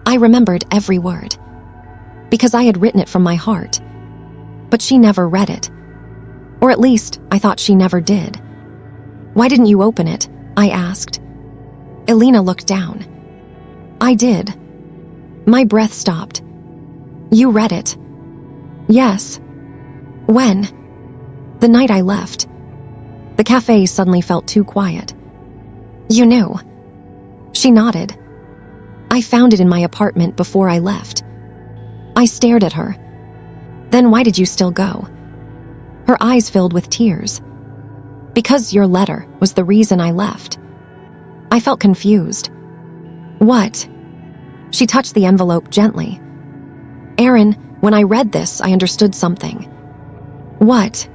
I remembered every word. Because I had written it from my heart. But she never read it. Or at least, I thought she never did. "Why didn't you open it?" I asked. Elena looked down. "I did." My breath stopped. "You read it?" "Yes." "When?" "The night I left." The cafe suddenly felt too quiet. "You knew?" She nodded. "I found it in my apartment before I left." I stared at her. "Then why did you still go?" Her eyes filled with tears. "Because your letter was the reason I left." I felt confused. "What?" She touched the envelope gently. "Arin, when I read this, I understood something." "What?"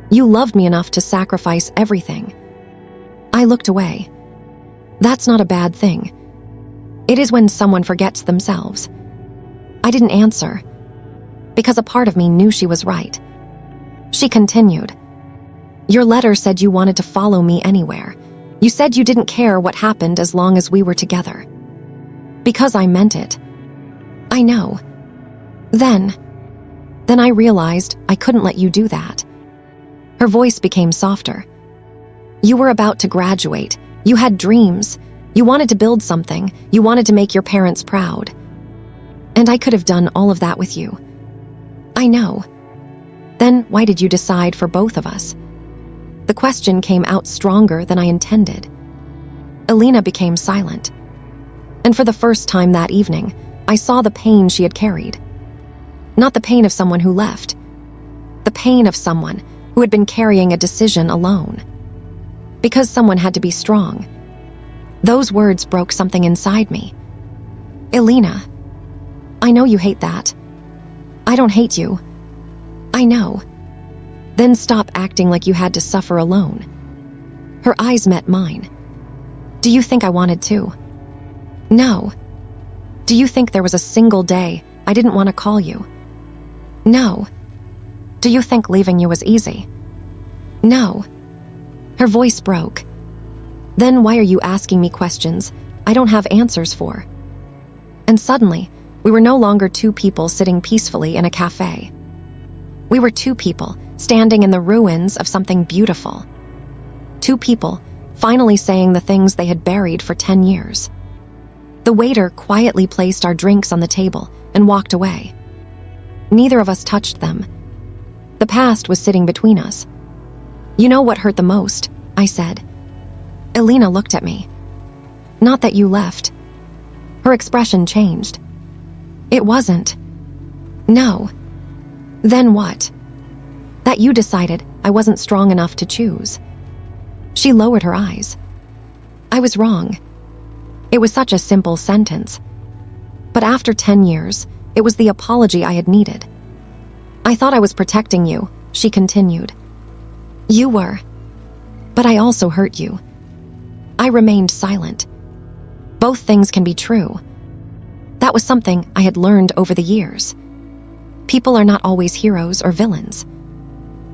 "You loved me enough to sacrifice everything." I looked away. That's not a bad thing. It is when someone forgets themselves. I didn't answer, because a part of me knew she was right. She continued, "Your letter said you wanted to follow me anywhere. You said you didn't care what happened as long as we were together." Because I meant it. I know. Then I realized I couldn't let you do that. Her voice became softer. "You were about to graduate. You had dreams. You wanted to build something. You wanted to make your parents proud. And I could have done all of that with you. I know. Then why did you decide for both of us?" The question came out stronger than I intended. Elena became silent. And for the first time that evening, I saw the pain she had carried. Not the pain of someone who left. The pain of someone who had been carrying a decision alone. Because someone had to be strong. Those words broke something inside me. "Elena, I know you hate that. I don't hate you. I know. Then stop acting like you had to suffer alone." Her eyes met mine. "Do you think I wanted to?" "No." "Do you think there was a single day I didn't want to call you?" "No." "Do you think leaving you was easy?" "No." Her voice broke. "Then why are you asking me questions I don't have answers for?" And suddenly, we were no longer two people sitting peacefully in a cafe. We were two people standing in the ruins of something beautiful. Two people finally saying the things they had buried for 10 years. The waiter quietly placed our drinks on the table and walked away. Neither of us touched them. The past was sitting between us. "You know what hurt the most?" I said. Elena looked at me. "Not that you left." Her expression changed. It wasn't. No. Then what? That you decided I wasn't strong enough to choose. She lowered her eyes. I was wrong. It was such a simple sentence. But after 10 years, it was the apology I had needed. I thought I was protecting you, she continued. You were. But I also hurt you. I remained silent. Both things can be true. That was something I had learned over the years. People are not always heroes or villains.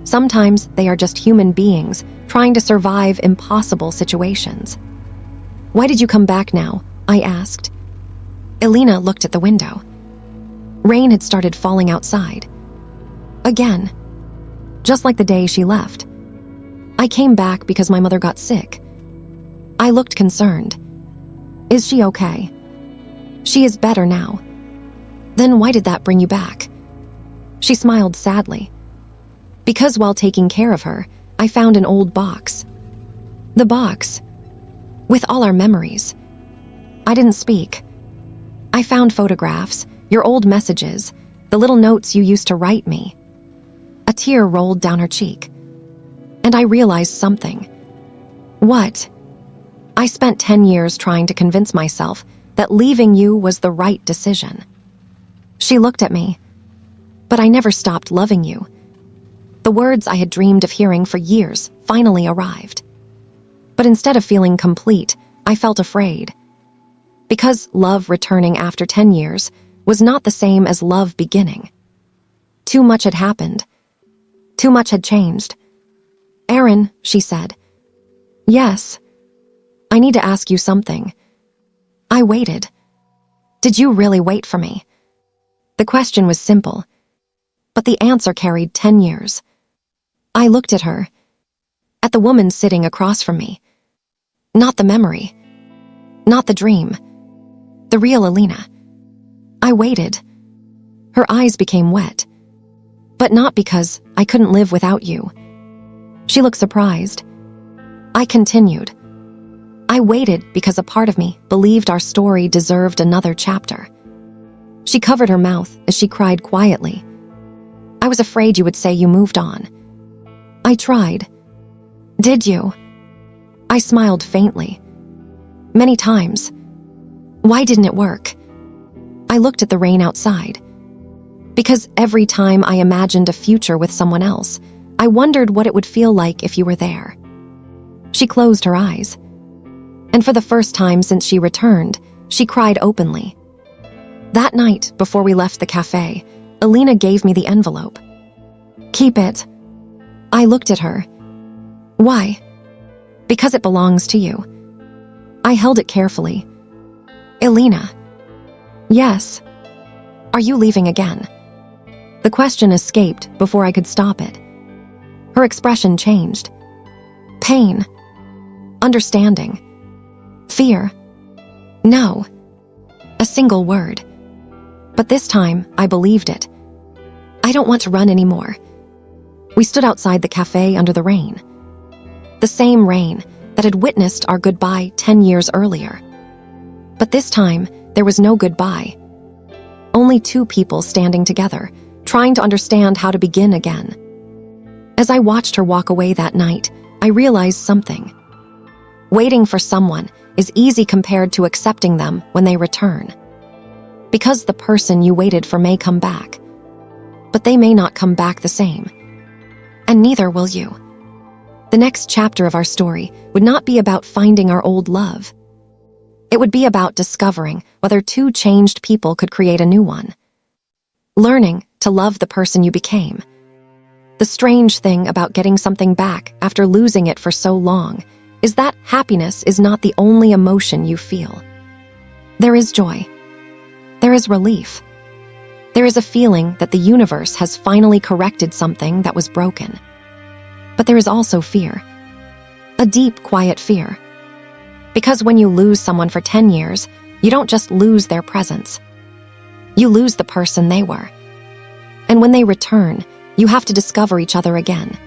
Sometimes they are just human beings trying to survive impossible situations. Why did you come back now? I asked. Elena looked at the window. Rain had started falling outside. Again, just like the day she left. I came back because my mother got sick. I looked concerned. Is she okay? She is better now. Then why did that bring you back? She smiled sadly. Because while taking care of her, I found an old box. The box, with all our memories. I didn't speak. I found photographs, your old messages, the little notes you used to write me. A tear rolled down her cheek. And I realized something. What? I spent 10 years trying to convince myself that leaving you was the right decision. She looked at me. But I never stopped loving you. The words I had dreamed of hearing for years finally arrived. But instead of feeling complete, I felt afraid. Because love returning after 10 years was not the same as love beginning. Too much had happened. Too much had changed. Arin, she said. Yes. I need to ask you something. I waited. Did you really wait for me? The question was simple, but the answer carried 10 years. I looked at her, at the woman sitting across from me. Not the memory, not the dream, the real Elena. I waited. Her eyes became wet, but not because I couldn't live without you. She looked surprised. I continued. I waited because a part of me believed our story deserved another chapter. She covered her mouth as she cried quietly. I was afraid you would say you moved on. I tried. Did you? I smiled faintly. Many times. Why didn't it work? I looked at the rain outside. Because every time I imagined a future with someone else, I wondered what it would feel like if you were there. She closed her eyes. And for the first time since she returned, she cried openly. That night, before we left the cafe, Elena gave me the envelope. Keep it. I looked at her. Why? Because it belongs to you. I held it carefully. Elena. Yes. Are you leaving again? The question escaped before I could stop it. Her expression changed. Pain. Understanding. Fear. No. A single word. But this time, I believed it. I don't want to run anymore. We stood outside the cafe under the rain. The same rain that had witnessed our goodbye 10 years earlier. But this time, there was no goodbye. Only two people standing together, trying to understand how to begin again. As I watched her walk away that night, I realized something. Waiting for someone is easy compared to accepting them when they return. Because the person you waited for may come back, but they may not come back the same. And neither will you. The next chapter of our story would not be about finding our old love. It would be about discovering whether two changed people could create a new one. Learning to love the person you became. The strange thing about getting something back after losing it for so long is that happiness is not the only emotion you feel. There is joy. There is relief. There is a feeling that the universe has finally corrected something that was broken. But there is also fear. A deep, quiet fear. Because when you lose someone for 10 years, you don't just lose their presence. You lose the person they were. And when they return, you have to discover each other again.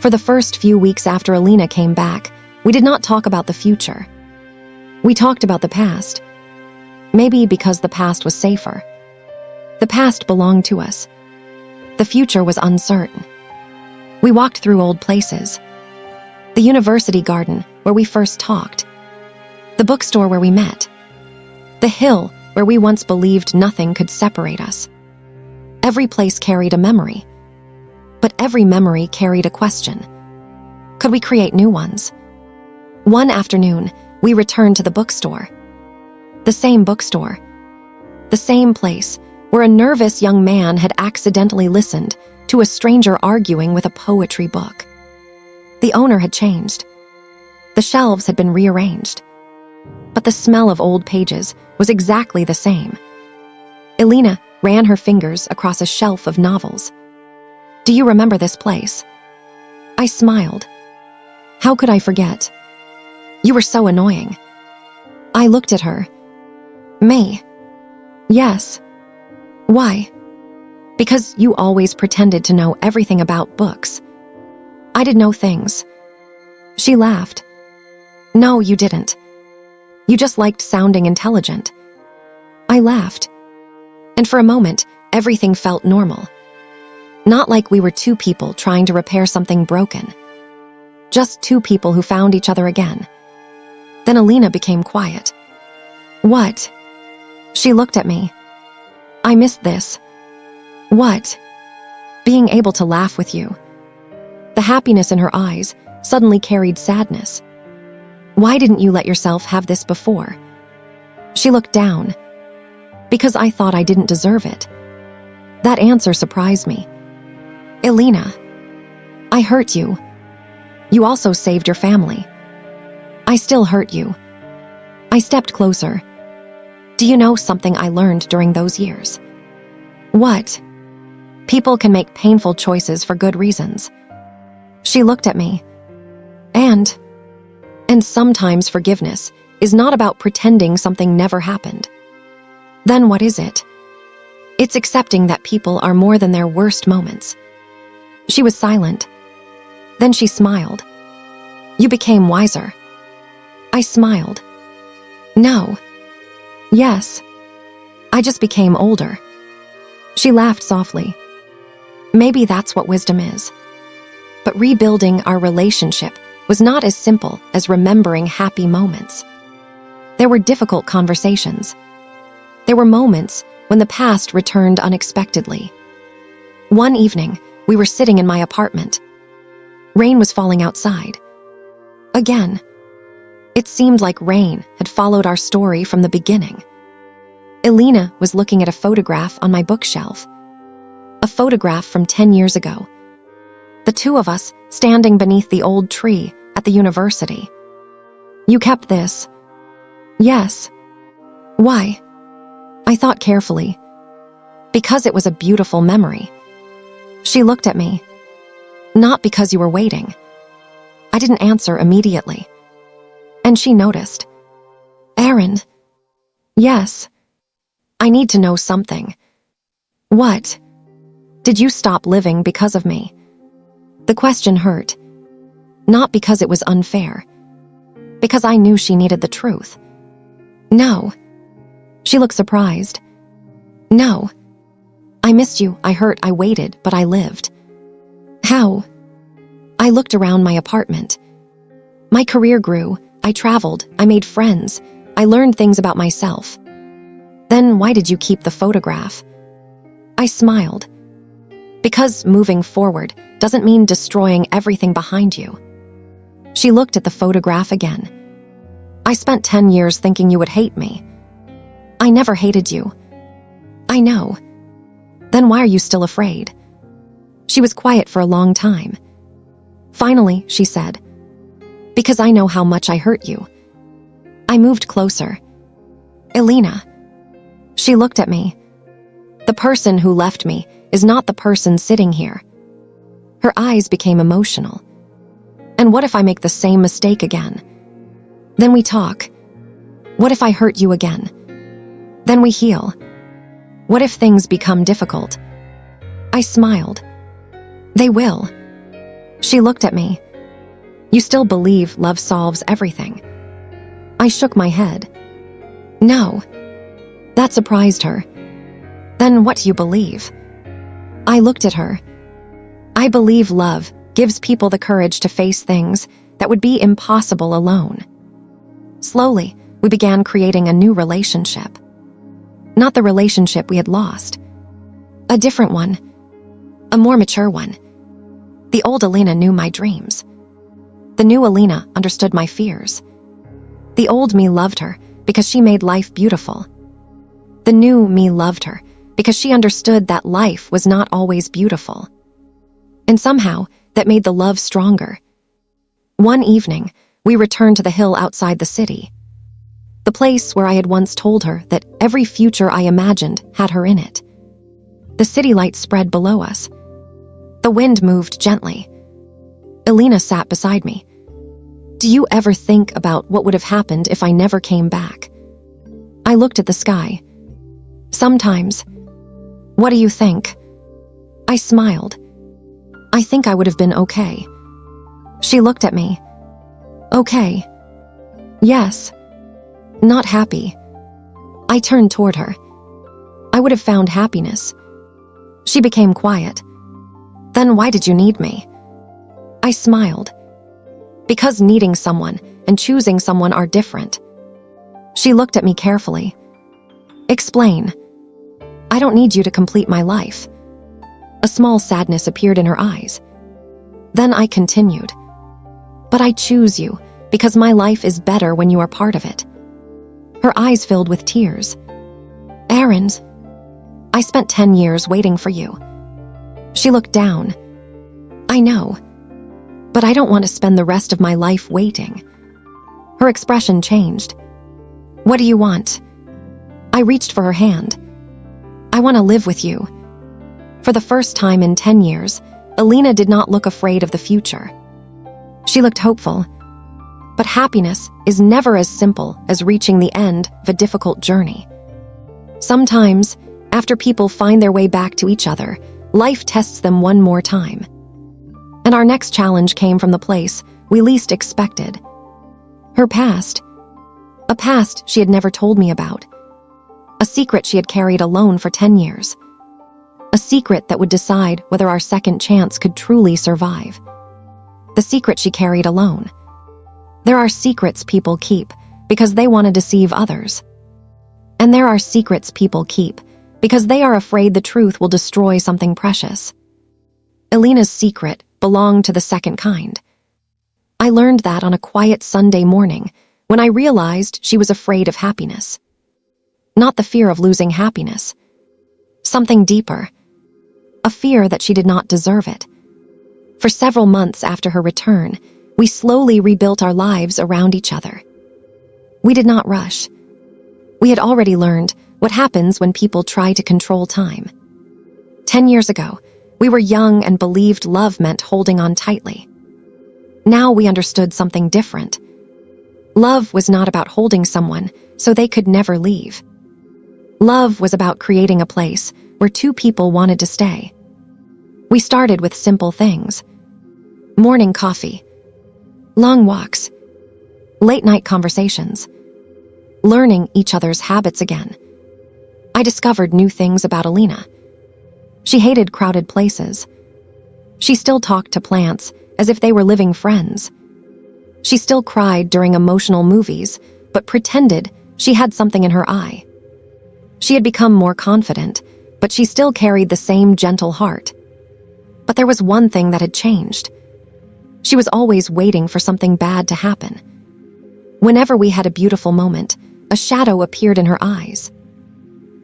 For the first few weeks after Elena came back, we did not talk about the future. We talked about the past. Maybe because the past was safer. The past belonged to us. The future was uncertain. We walked through old places. The university garden where we first talked. The bookstore where we met. The hill where we once believed nothing could separate us. Every place carried a memory. But every memory carried a question. Could we create new ones? One afternoon, we returned to the bookstore. The same bookstore. The same place where a nervous young man had accidentally listened to a stranger arguing with a poetry book. The owner had changed. The shelves had been rearranged. But the smell of old pages was exactly the same. Elena ran her fingers across a shelf of novels. "Do you remember this place?" I smiled. How could I forget? You were so annoying. I looked at her. Me? Yes. Why? Because you always pretended to know everything about books. I did know things. She laughed. No, you didn't. You just liked sounding intelligent. I laughed. And for a moment, everything felt normal. Not like we were two people trying to repair something broken. Just two people who found each other again. Then Elena became quiet. What? She looked at me. I missed this. What? Being able to laugh with you. The happiness in her eyes suddenly carried sadness. Why didn't you let yourself have this before? She looked down. Because I thought I didn't deserve it. That answer surprised me. Elena, I hurt you. You also saved your family. I still hurt you. I stepped closer. Do you know something I learned during those years? What? People can make painful choices for good reasons. She looked at me. And sometimes forgiveness is not about pretending something never happened. Then what is it? It's accepting that people are more than their worst moments. She was silent. Then she smiled. You became wiser. I smiled. No. Yes. I just became older. She laughed softly. Maybe that's what wisdom is. But rebuilding our relationship was not as simple as remembering happy moments. There were difficult conversations. There were moments when the past returned unexpectedly. One evening, we were sitting in my apartment. Rain was falling outside. Again. It seemed like rain had followed our story from the beginning. Elena was looking at a photograph on my bookshelf. A photograph from 10 years ago. The two of us standing beneath the old tree at the university. You kept this? Yes. Why? I thought carefully. Because it was a beautiful memory. She looked at me. Not because you were waiting. I didn't answer immediately. And she noticed. Arin. Yes. I need to know something. What? Did you stop living because of me? The question hurt. Not because it was unfair. Because I knew she needed the truth. No. She looked surprised. No. I missed you, I hurt, I waited, but I lived. How? I looked around my apartment. My career grew, I traveled, I made friends, I learned things about myself. Then why did you keep the photograph? I smiled. Because moving forward doesn't mean destroying everything behind you. She looked at the photograph again. I spent 10 years thinking you would hate me. I never hated you. I know. Then why are you still afraid? She was quiet for a long time. Finally, she said, because I know how much I hurt you. I moved closer. Elena. She looked at me. The person who left me is not the person sitting here. Her eyes became emotional. And what if I make the same mistake again? Then we talk. What if I hurt you again? Then we heal. What if things become difficult? I smiled. They will. She looked at me. You still believe love solves everything? I shook my head. No. That surprised her. Then what do you believe? I looked at her. I believe love gives people the courage to face things that would be impossible alone. Slowly, we began creating a new relationship. Not the relationship we had lost. A different one. A more mature one. The old Elena knew my dreams. The new Elena understood my fears. The old me loved her because she made life beautiful. The new me loved her because she understood that life was not always beautiful. And somehow, that made the love stronger. One evening, we returned to the hill outside the city. The place where I had once told her that every future I imagined had her in it. The city lights spread below us. The wind moved gently. Elena sat beside me. Do you ever think about what would have happened if I never came back? I looked at the sky. Sometimes. What do you think? I smiled. I think I would have been okay. She looked at me. Okay. Yes. Not happy. I turned toward her. I would have found happiness. She became quiet. Then why did you need me? I smiled. Because needing someone and choosing someone are different. She looked at me carefully. Explain. I don't need you to complete my life. A small sadness appeared in her eyes. Then I continued. But I choose you because my life is better when you are part of it. Her eyes filled with tears. Arin, I spent 10 years waiting for you. She looked down. I know, but I don't want to spend the rest of my life waiting. Her expression changed. What do you want? I reached for her hand. I want to live with you. For the first time in 10 years, Elena did not look afraid of the future. She looked hopeful. But happiness is never as simple as reaching the end of a difficult journey. Sometimes, after people find their way back to each other, life tests them one more time. And our next challenge came from the place we least expected. Her past. A past she had never told me about. A secret she had carried alone for 10 years. A secret that would decide whether our second chance could truly survive. The secret she carried alone. There are secrets people keep because they want to deceive others. And there are secrets people keep because they are afraid the truth will destroy something precious. Elena's secret belonged to the second kind. I learned that on a quiet Sunday morning when I realized she was afraid of happiness. Not the fear of losing happiness. Something deeper. A fear that she did not deserve it. For several months after her return, we slowly rebuilt our lives around each other. We did not rush. We had already learned what happens when people try to control time. 10 years ago, we were young and believed love meant holding on tightly. Now we understood something different. Love was not about holding someone so they could never leave. Love was about creating a place where two people wanted to stay. We started with simple things. Morning coffee. Long walks. Late-night conversations. Learning each other's habits again. I discovered new things about Elena. She hated crowded places. She still talked to plants as if they were living friends. She still cried during emotional movies, but pretended she had something in her eye. She had become more confident, but she still carried the same gentle heart. But there was one thing that had changed. She was always waiting for something bad to happen. Whenever we had a beautiful moment, a shadow appeared in her eyes.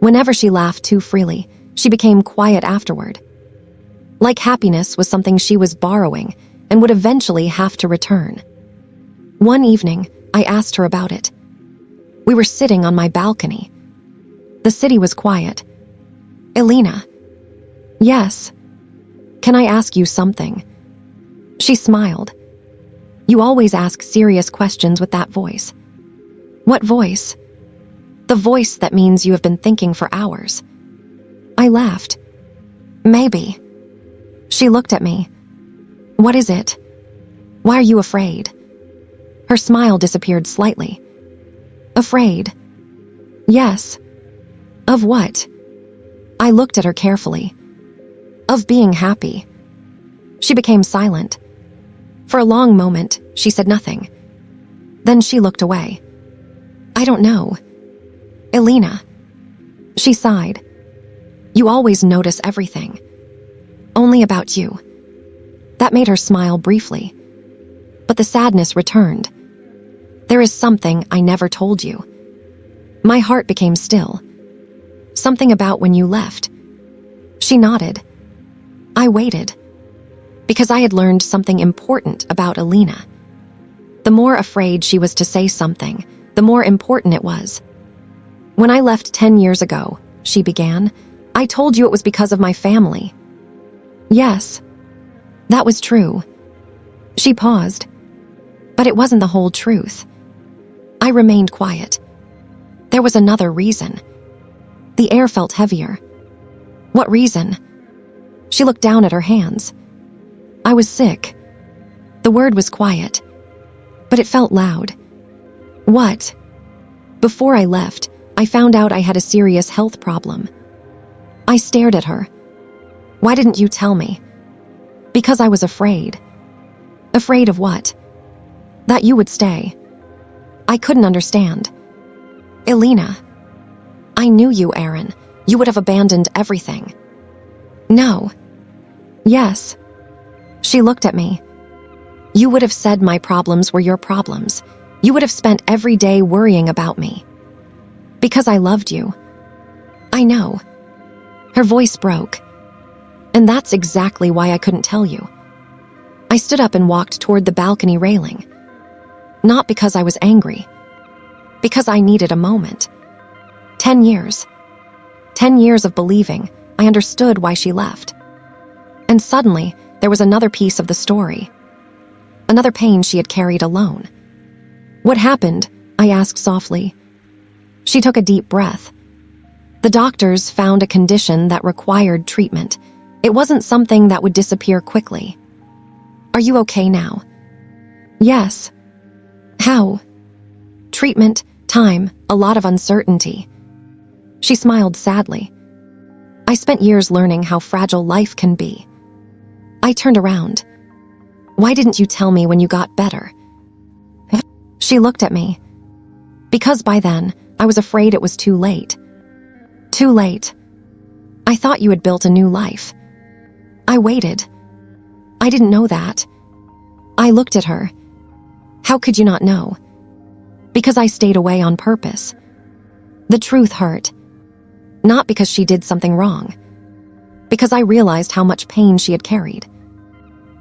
Whenever she laughed too freely, she became quiet afterward. Like happiness was something she was borrowing and would eventually have to return. One evening, I asked her about it. We were sitting on my balcony. The city was quiet. Elena. Yes. Can I ask you something? She smiled. You always ask serious questions with that voice. What voice? The voice that means you have been thinking for hours. I laughed. Maybe. She looked at me. What is it? Why are you afraid? Her smile disappeared slightly. Afraid? Yes. Of what? I looked at her carefully. Of being happy. She became silent. For a long moment, she said nothing. Then she looked away. I don't know. Elena. She sighed. You always notice everything. Only about you. That made her smile briefly. But the sadness returned. There is something I never told you. My heart became still. Something about when you left. She nodded. I waited. Because I had learned something important about Elena. The more afraid she was to say something, the more important it was. When I left 10 years ago, she began, I told you it was because of my family. Yes, that was true. She paused. But it wasn't the whole truth. I remained quiet. There was another reason. The air felt heavier. What reason? She looked down at her hands. I was sick. The word was quiet, but it felt loud. What? Before I left, I found out I had a serious health problem. I stared at her. Why didn't you tell me? Because I was afraid. Afraid of what? That you would stay. I couldn't understand. Elena. I knew you, Arin. You would have abandoned everything. No. Yes. She looked at me. You would have said my problems were your problems. You would have spent every day worrying about me. Because I loved you. I know. Her voice broke. And that's exactly why I couldn't tell you. I stood up and walked toward the balcony railing. Not because I was angry. Because I needed a moment. 10 years. 10 years of believing I understood why she left. And suddenly, there was another piece of the story. Another pain she had carried alone. What happened? I asked softly. She took a deep breath. The doctors found a condition that required treatment. It wasn't something that would disappear quickly. Are you okay now? Yes. How? Treatment, time, a lot of uncertainty. She smiled sadly. I spent years learning how fragile life can be. I turned around. Why didn't you tell me when you got better? She looked at me. Because by then, I was afraid it was too late. Too late. I thought you had built a new life. I waited. I didn't know that. I looked at her. How could you not know? Because I stayed away on purpose. The truth hurt. Not because she did something wrong. Because I realized how much pain she had carried.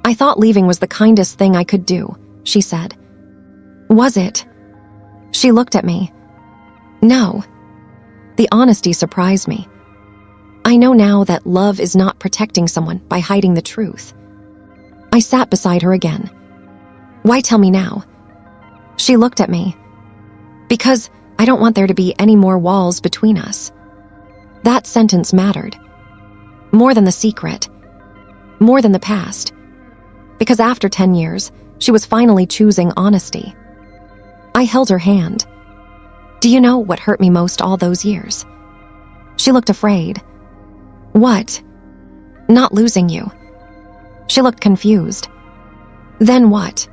I thought leaving was the kindest thing I could do, she said. Was it? She looked at me. No. The honesty surprised me. I know now that love is not protecting someone by hiding the truth. I sat beside her again. Why tell me now? She looked at me. Because I don't want there to be any more walls between us. That sentence mattered. More than the secret. More than the past. Because after 10 years, she was finally choosing honesty. I held her hand. Do you know what hurt me most all those years? She looked afraid. What? Not losing you. She looked confused. Then what?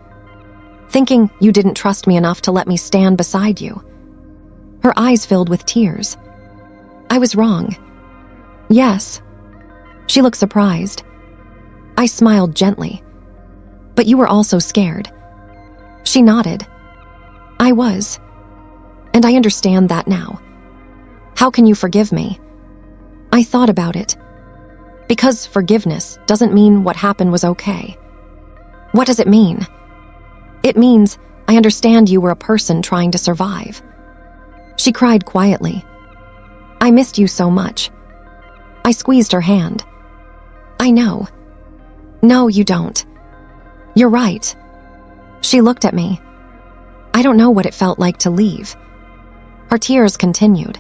Thinking you didn't trust me enough to let me stand beside you. Her eyes filled with tears. I was wrong. Yes. She looked surprised. I smiled gently. But you were also scared. She nodded. I was. And I understand that now. How can you forgive me? I thought about it. Because forgiveness doesn't mean what happened was okay. What does it mean? It means I understand you were a person trying to survive. She cried quietly. I missed you so much. I squeezed her hand. I know. No, you don't. You're right. She looked at me. I don't know what it felt like to leave. Her tears continued.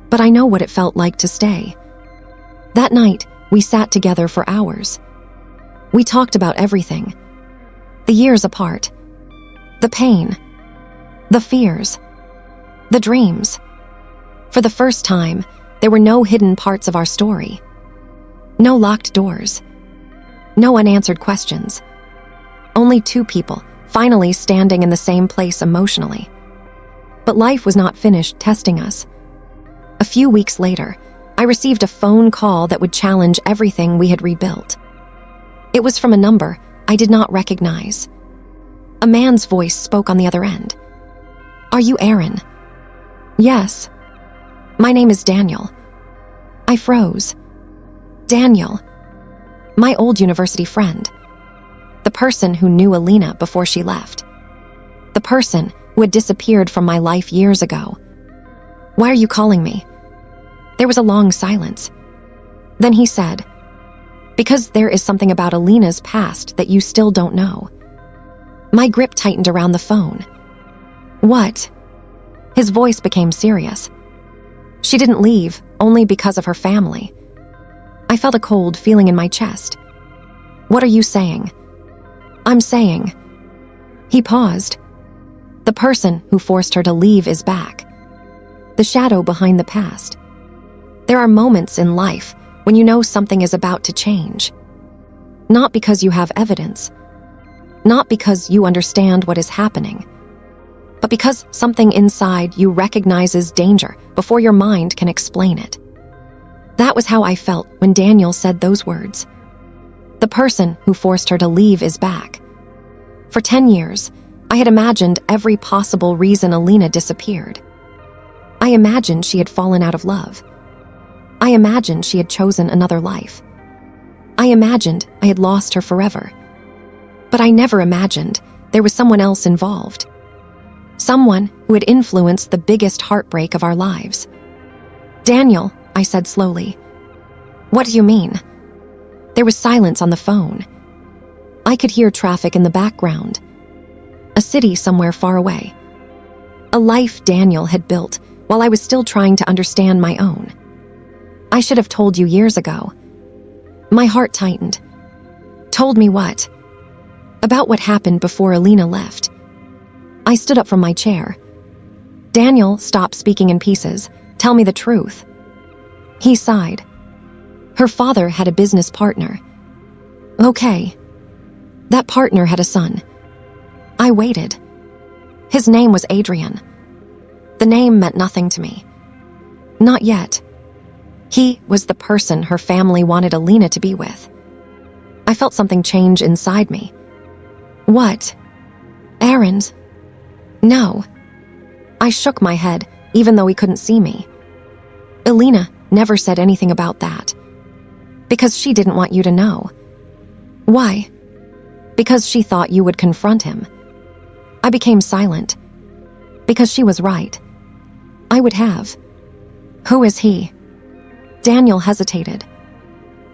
But I know what it felt like to stay. That night, we sat together for hours. We talked about everything. The years apart. The pain. The fears. The dreams. For the first time, There were no hidden parts of our story. No locked doors. No unanswered questions. Only two people, finally standing in the same place emotionally. But life was not finished testing us. A few weeks later, I received a phone call that would challenge everything we had rebuilt. It was from a number I did not recognize. A man's voice spoke on the other end. "Are you Arin?" "Yes. My name is Daniel." I froze. Daniel. My old university friend. The person who knew Elena before she left. The person who had disappeared from my life years ago. "Why are you calling me?" There was a long silence. Then he said, "Because there is something about Elena's past that you still don't know." My grip tightened around the phone. "What?" His voice became serious. "She didn't leave only because of her family." I felt a cold feeling in my chest. "What are you saying?" "I'm saying." He paused. "The person who forced her to leave is back. The shadow behind the past. There are moments in life when you know something is about to change. Not because you have evidence. Not because you understand what is happening. But because something inside you recognizes danger before your mind can explain it." That was how I felt when Daniel said those words. The person who forced her to leave is back. For 10 years, I had imagined every possible reason Elena disappeared. I imagined she had fallen out of love. I imagined she had chosen another life. I imagined I had lost her forever. But I never imagined there was someone else involved. Someone who had influenced the biggest heartbreak of our lives. "Daniel," I said slowly. "What do you mean?" There was silence on the phone. I could hear traffic in the background. A city somewhere far away. A life Daniel had built while I was still trying to understand my own. I should have told you years ago. My heart tightened. Told me what? About what happened before Elena left. I stood up from my chair. "Daniel, stop speaking in pieces. Tell me the truth." He sighed. "Her father had a business partner." "Okay." "That partner had a son." I waited. His name was Adrian. The name meant nothing to me. Not yet. He was the person her family wanted Elena to be with. I felt something change inside me. "What? Arin's?" "No." I shook my head, even though he couldn't see me. "Elena never said anything about that. Because she didn't want you to know." "Why?" "Because she thought you would confront him." I became silent. Because she was right. I would have. "Who is he?" Daniel hesitated.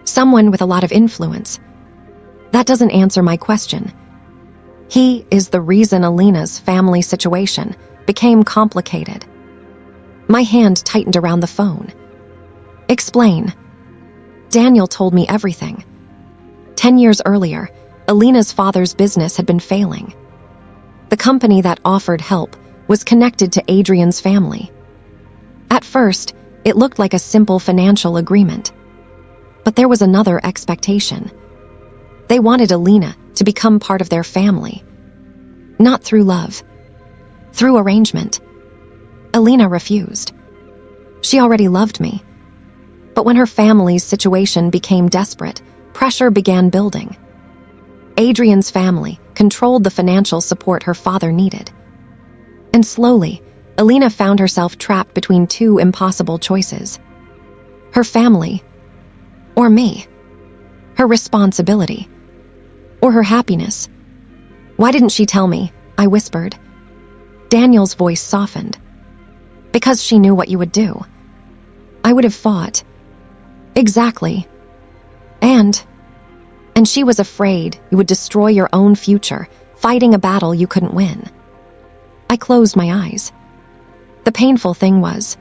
"Someone with a lot of influence." That doesn't answer my question. He is the reason Elena's family situation became complicated. My hand tightened around the phone. "Explain." Daniel told me everything. 10 years earlier, Elena's father's business had been failing. The company that offered help was connected to Adrian's family. At first, it looked like a simple financial agreement. But there was another expectation. They wanted Elena to become part of their family. Not through love. Through arrangement. Elena refused. She already loved me. But when her family's situation became desperate, pressure began building. Adrian's family controlled the financial support her father needed. And slowly, Elena found herself trapped between two impossible choices. Her family, or me. Her responsibility, or her happiness. "Why didn't she tell me?" I whispered. Daniel's voice softened. "Because she knew what you would do." I would have fought. Exactly. And she was afraid you would destroy your own future, fighting a battle you couldn't win. I closed my eyes. The painful thing was,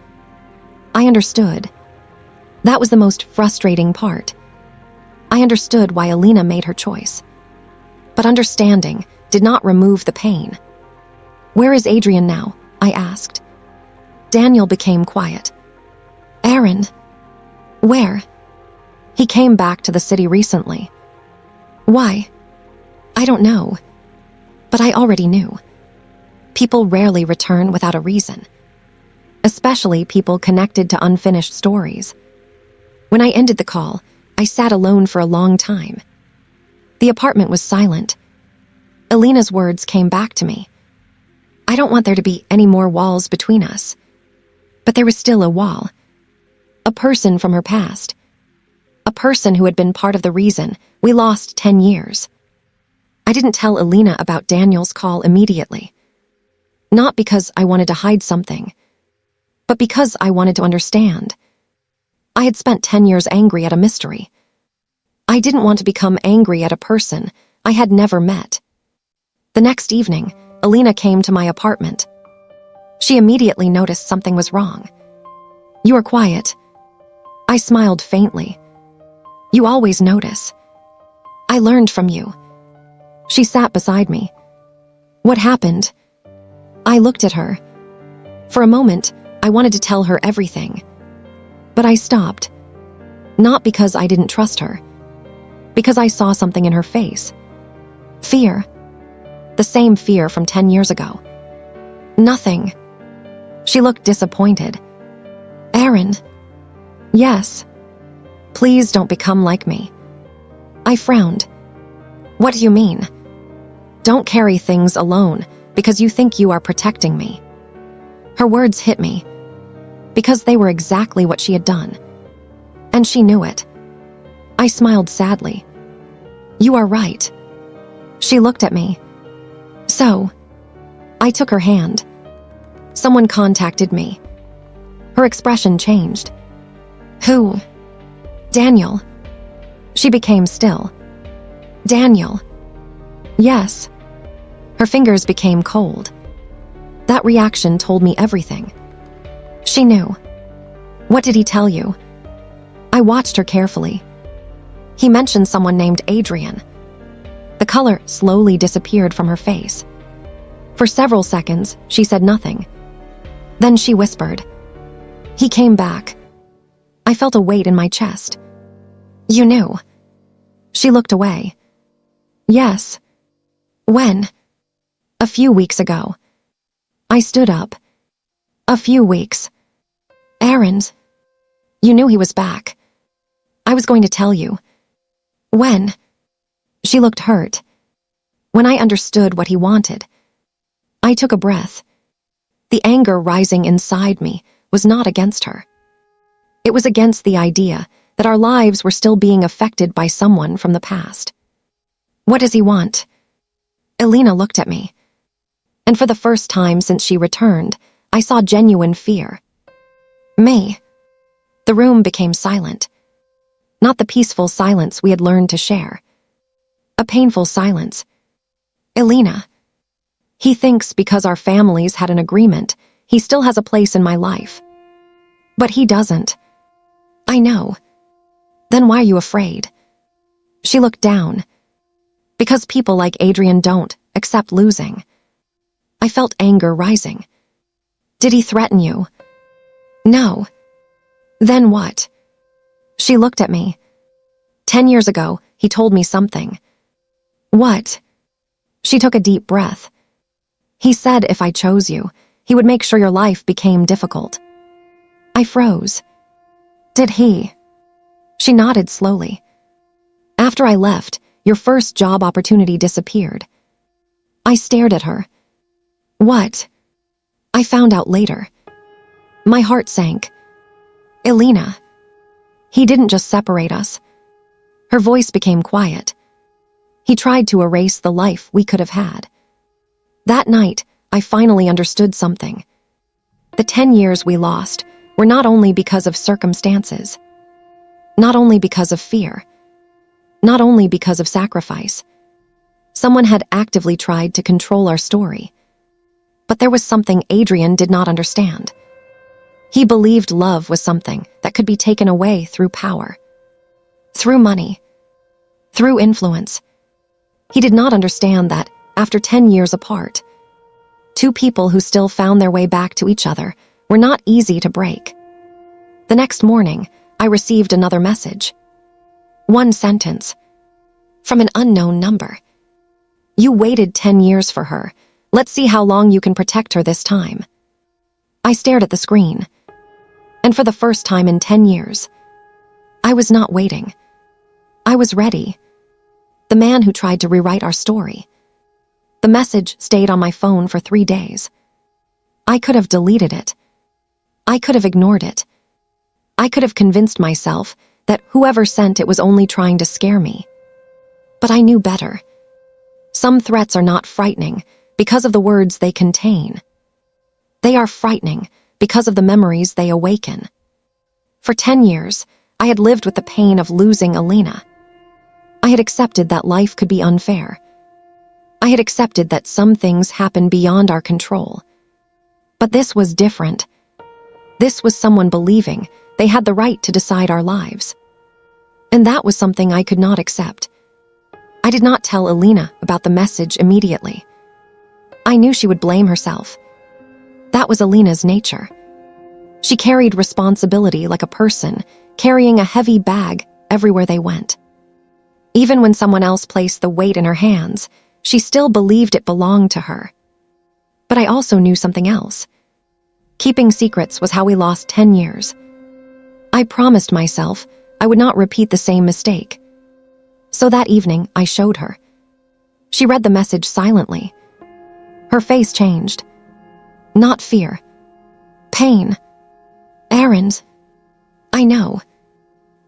I understood. That was the most frustrating part. I understood why Elena made her choice. But understanding did not remove the pain. "Where is Adrian now?" I asked. Daniel became quiet. Arin. Where? He came back to the city recently. Why? I don't know. But I already knew. People rarely return without a reason. Especially people connected to unfinished stories. When I ended the call, I sat alone for a long time. The apartment was silent. Elena's words came back to me. I don't want there to be any more walls between us. But there was still a wall. A person from her past. A person who had been part of the reason we lost 10 years. I didn't tell Elena about Daniel's call immediately. Not because I wanted to hide something, but because I wanted to understand. I had spent 10 years angry at a mystery. I didn't want to become angry at a person I had never met. The next evening, Elena came to my apartment. She immediately noticed something was wrong. You are quiet. I smiled faintly. You always notice. I learned from you. She sat beside me. What happened? I looked at her. For a moment, I wanted to tell her everything. But I stopped. Not because I didn't trust her. Because I saw something in her face. Fear. The same fear from 10 years ago. Nothing. She looked disappointed. Arin. Yes. Please don't become like me. I frowned. What do you mean? Don't carry things alone because you think you are protecting me. Her words hit me. Because they were exactly what she had done. And she knew it. I smiled sadly. You are right. She looked at me. So, I took her hand. Someone contacted me. Her expression changed. Who? Daniel. She became still. Daniel. Yes. Her fingers became cold. That reaction told me everything. She knew. What did he tell you? I watched her carefully. He mentioned someone named Adrian. The color slowly disappeared from her face. For several seconds, she said nothing. Then she whispered. He came back. I felt a weight in my chest. You knew. She looked away. Yes. When? A few weeks ago. I stood up. A few weeks. Arin's. You knew he was back. I was going to tell you. When? She looked hurt. When I understood what he wanted. I took a breath. The anger rising inside me was not against her. It was against the idea that our lives were still being affected by someone from the past. What does he want? Elena looked at me. And for the first time since she returned, I saw genuine fear. Me. The room became silent. Not the peaceful silence we had learned to share. A painful silence. Elena. He thinks because our families had an agreement, he still has a place in my life. But he doesn't. I know. Then why are you afraid? She looked down. Because people like Adrian don't accept losing. I felt anger rising. Did he threaten you? No. Then what? She looked at me. 10 years ago, he told me something. What? She took a deep breath. He said if I chose you, he would make sure your life became difficult. I froze. Did he? She nodded slowly. After I left, your first job opportunity disappeared. I stared at her. What? I found out later. My heart sank. Elena. He didn't just separate us. Her voice became quiet. He tried to erase the life we could have had. That night, I finally understood something. The 10 years we lost were not only because of circumstances, not only because of fear, not only because of sacrifice. Someone had actively tried to control our story. But there was something Adrian did not understand. He believed love was something that could be taken away through power, through money, through influence. He did not understand that, after 10 years apart, two people who still found their way back to each other were not easy to break. The next morning, I received another message. One sentence. From an unknown number. You waited 10 years for her. Let's see how long you can protect her this time. I stared at the screen. And for the first time in 10 years, I was not waiting. I was ready. The man who tried to rewrite our story. The message stayed on my phone for 3 days. I could have deleted it. I could have ignored it. I could have convinced myself that whoever sent it was only trying to scare me. But I knew better. Some threats are not frightening because of the words they contain. They are frightening because of the memories they awaken. For 10 years, I had lived with the pain of losing Elena. I had accepted that life could be unfair. I had accepted that some things happen beyond our control. But this was different. This was someone believing they had the right to decide our lives. And that was something I could not accept. I did not tell Elena about the message immediately. I knew she would blame herself. That was Elena's nature. She carried responsibility like a person carrying a heavy bag everywhere they went. Even when someone else placed the weight in her hands, she still believed it belonged to her. But I also knew something else. Keeping secrets was how we lost 10 years. I promised myself I would not repeat the same mistake. So that evening, I showed her. She read the message silently. Her face changed. Not fear. Pain. Arin's. I know.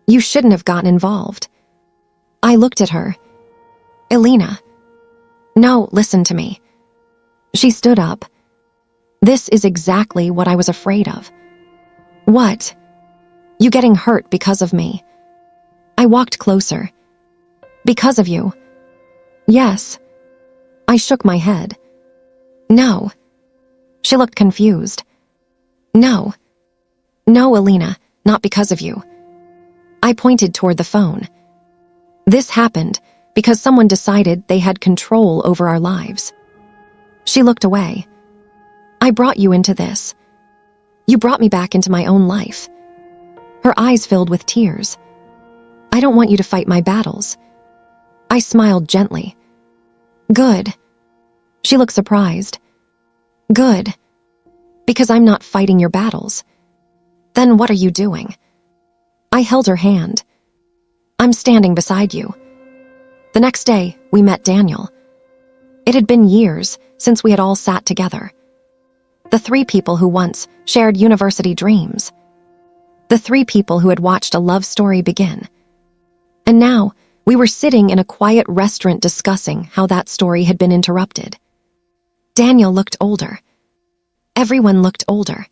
You shouldn't have gotten involved. I looked at her. Elena. No, listen to me. She stood up. This is exactly what I was afraid of. What? You getting hurt because of me. I walked closer. Because of you. Yes. I shook my head. No. She looked confused. No. No, Elena, not because of you. I pointed toward the phone. This happened because someone decided they had control over our lives. She looked away. I brought you into this. You brought me back into my own life. Her eyes filled with tears. I don't want you to fight my battles. I smiled gently. Good. She looked surprised. Good. Because I'm not fighting your battles. Then what are you doing? I held her hand. I'm standing beside you. The next day, we met Daniel. It had been years since we had all sat together. The 3 people who once shared university dreams. The 3 people who had watched a love story begin. And now, we were sitting in a quiet restaurant discussing how that story had been interrupted. Daniel looked older. Everyone looked older.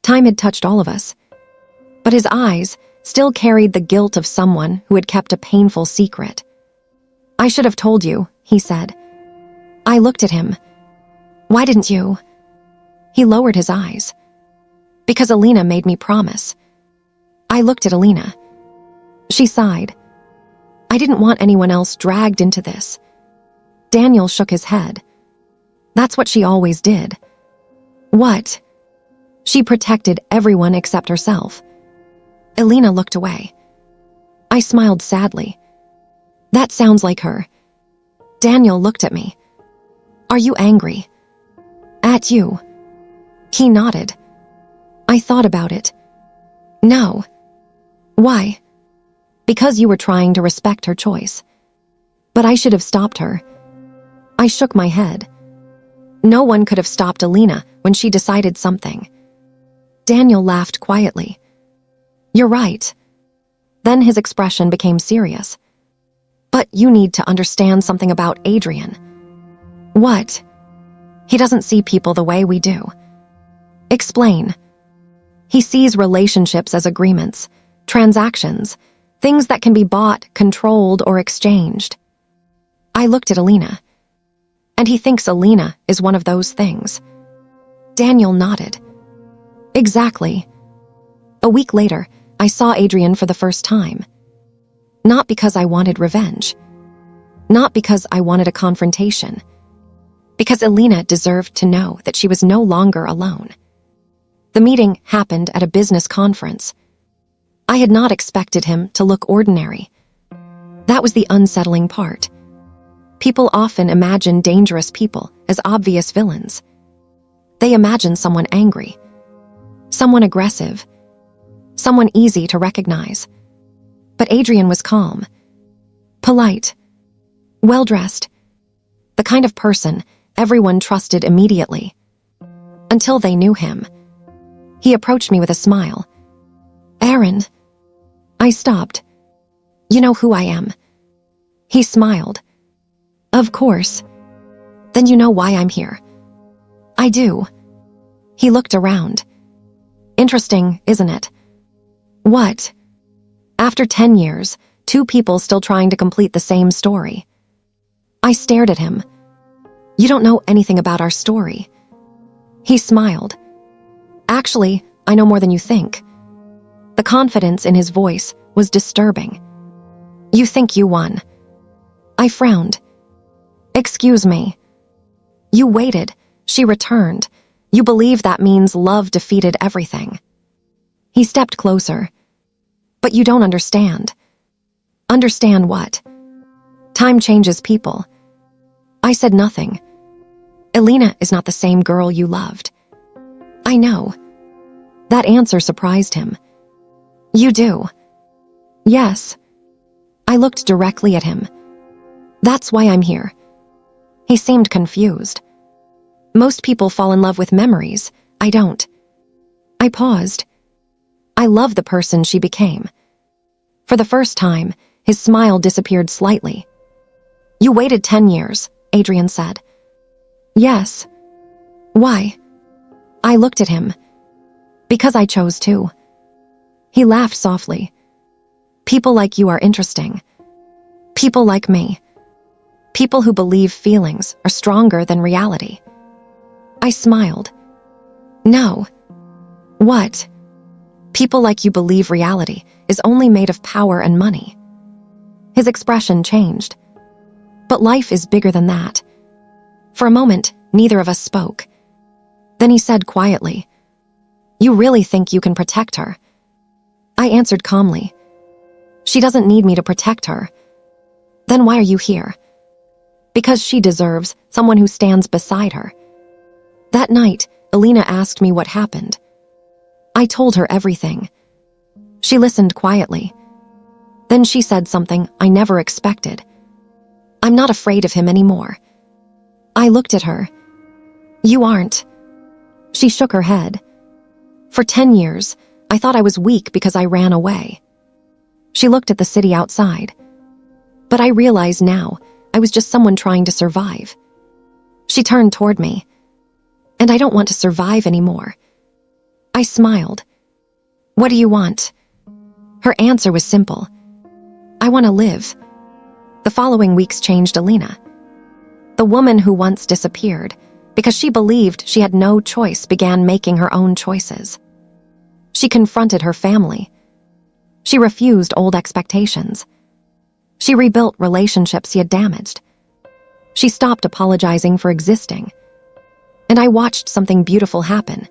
Time had touched all of us. But his eyes still carried the guilt of someone who had kept a painful secret. I should have told you, he said. I looked at him. Why didn't you? He lowered his eyes. Because Elena made me promise. I looked at Elena. She sighed. I didn't want anyone else dragged into this. Daniel shook his head. That's what she always did. What? She protected everyone except herself. Elena looked away. I smiled sadly. That sounds like her. Daniel looked at me. Are you angry? At you? He nodded. I thought about it. No. Why? Because you were trying to respect her choice. But I should have stopped her. I shook my head. No one could have stopped Elena when she decided something. Daniel laughed quietly. You're right. Then his expression became serious. But you need to understand something about Adrian. What? He doesn't see people the way we do. Explain. He sees relationships as agreements, transactions, things that can be bought, controlled, or exchanged. I looked at Elena. And he thinks Elena is one of those things. Daniel nodded. Exactly. A week later, I saw Adrian for the first time. Not because I wanted revenge. Not because I wanted a confrontation. Because Elena deserved to know that she was no longer alone. The meeting happened at a business conference. I had not expected him to look ordinary. That was the unsettling part. People often imagine dangerous people as obvious villains. They imagine someone angry, someone aggressive, someone easy to recognize. But Adrian was calm, polite, well-dressed, the kind of person everyone trusted immediately. Until they knew him. He approached me with a smile. "Arin." I stopped. "You know who I am." He smiled. "Of course. Then you know why I'm here." "I do." He looked around. "Interesting, isn't it?" "What?" "After 10 years, two people still trying to complete the same story." I stared at him. "You don't know anything about our story." He smiled. "Actually, I know more than you think." The confidence in his voice was disturbing. "You think you won." I frowned. "Excuse me." "You waited," she returned. "You believe that means love defeated everything." He stepped closer. "But you don't understand." "Understand what?" "Time changes people." I said nothing. "Elena is not the same girl you loved." "I know." That answer surprised him. "You do?" "Yes." I looked directly at him. "That's why I'm here." He seemed confused. "Most people fall in love with memories. I don't." I paused. "I love the person she became." For the first time, his smile disappeared slightly. "You waited 10 years, Adrian said." "Yes." "Why?" I looked at him. "Because I chose to." He laughed softly. "People like you are interesting. People like me. People who believe feelings are stronger than reality." I smiled. "No." "What?" "People like you believe reality is only made of power and money." His expression changed. "But life is bigger than that." For a moment, neither of us spoke. Then he said quietly, "You really think you can protect her?" I answered calmly, "She doesn't need me to protect her." "Then why are you here?" "Because she deserves someone who stands beside her." That night, Elena asked me what happened. I told her everything. She listened quietly. Then she said something I never expected. "I'm not afraid of him anymore." I looked at her. "You aren't." She shook her head. "For 10 years, I thought I was weak because I ran away." She looked at the city outside. "But I realize now I was just someone trying to survive." She turned toward me. "And I don't want to survive anymore." I smiled. "What do you want?" Her answer was simple. "I want to live." The following weeks changed Elena. The woman who once disappeared because she believed she had no choice began making her own choices. She confronted her family. She refused old expectations. She rebuilt relationships she had damaged. She stopped apologizing for existing. And I watched something beautiful happen.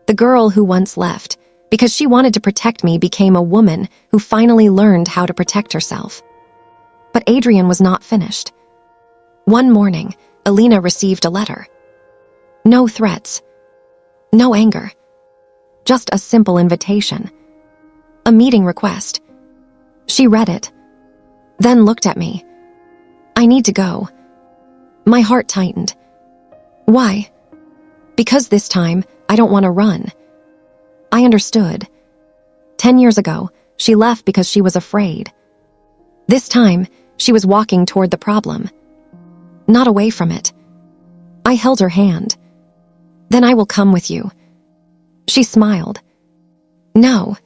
The girl who once left because she wanted to protect me became a woman who finally learned how to protect herself. But Adrian was not finished. One morning, Elena received a letter. No threats. No anger. Just a simple invitation. A meeting request. She read it. Then looked at me. "I need to go." My heart tightened. "Why?" "Because this time, I don't want to run." I understood. 10 years ago, she left because she was afraid. This time, she was walking toward the problem. Not away from it. I held her hand. "Then I will come with you." She smiled. "No."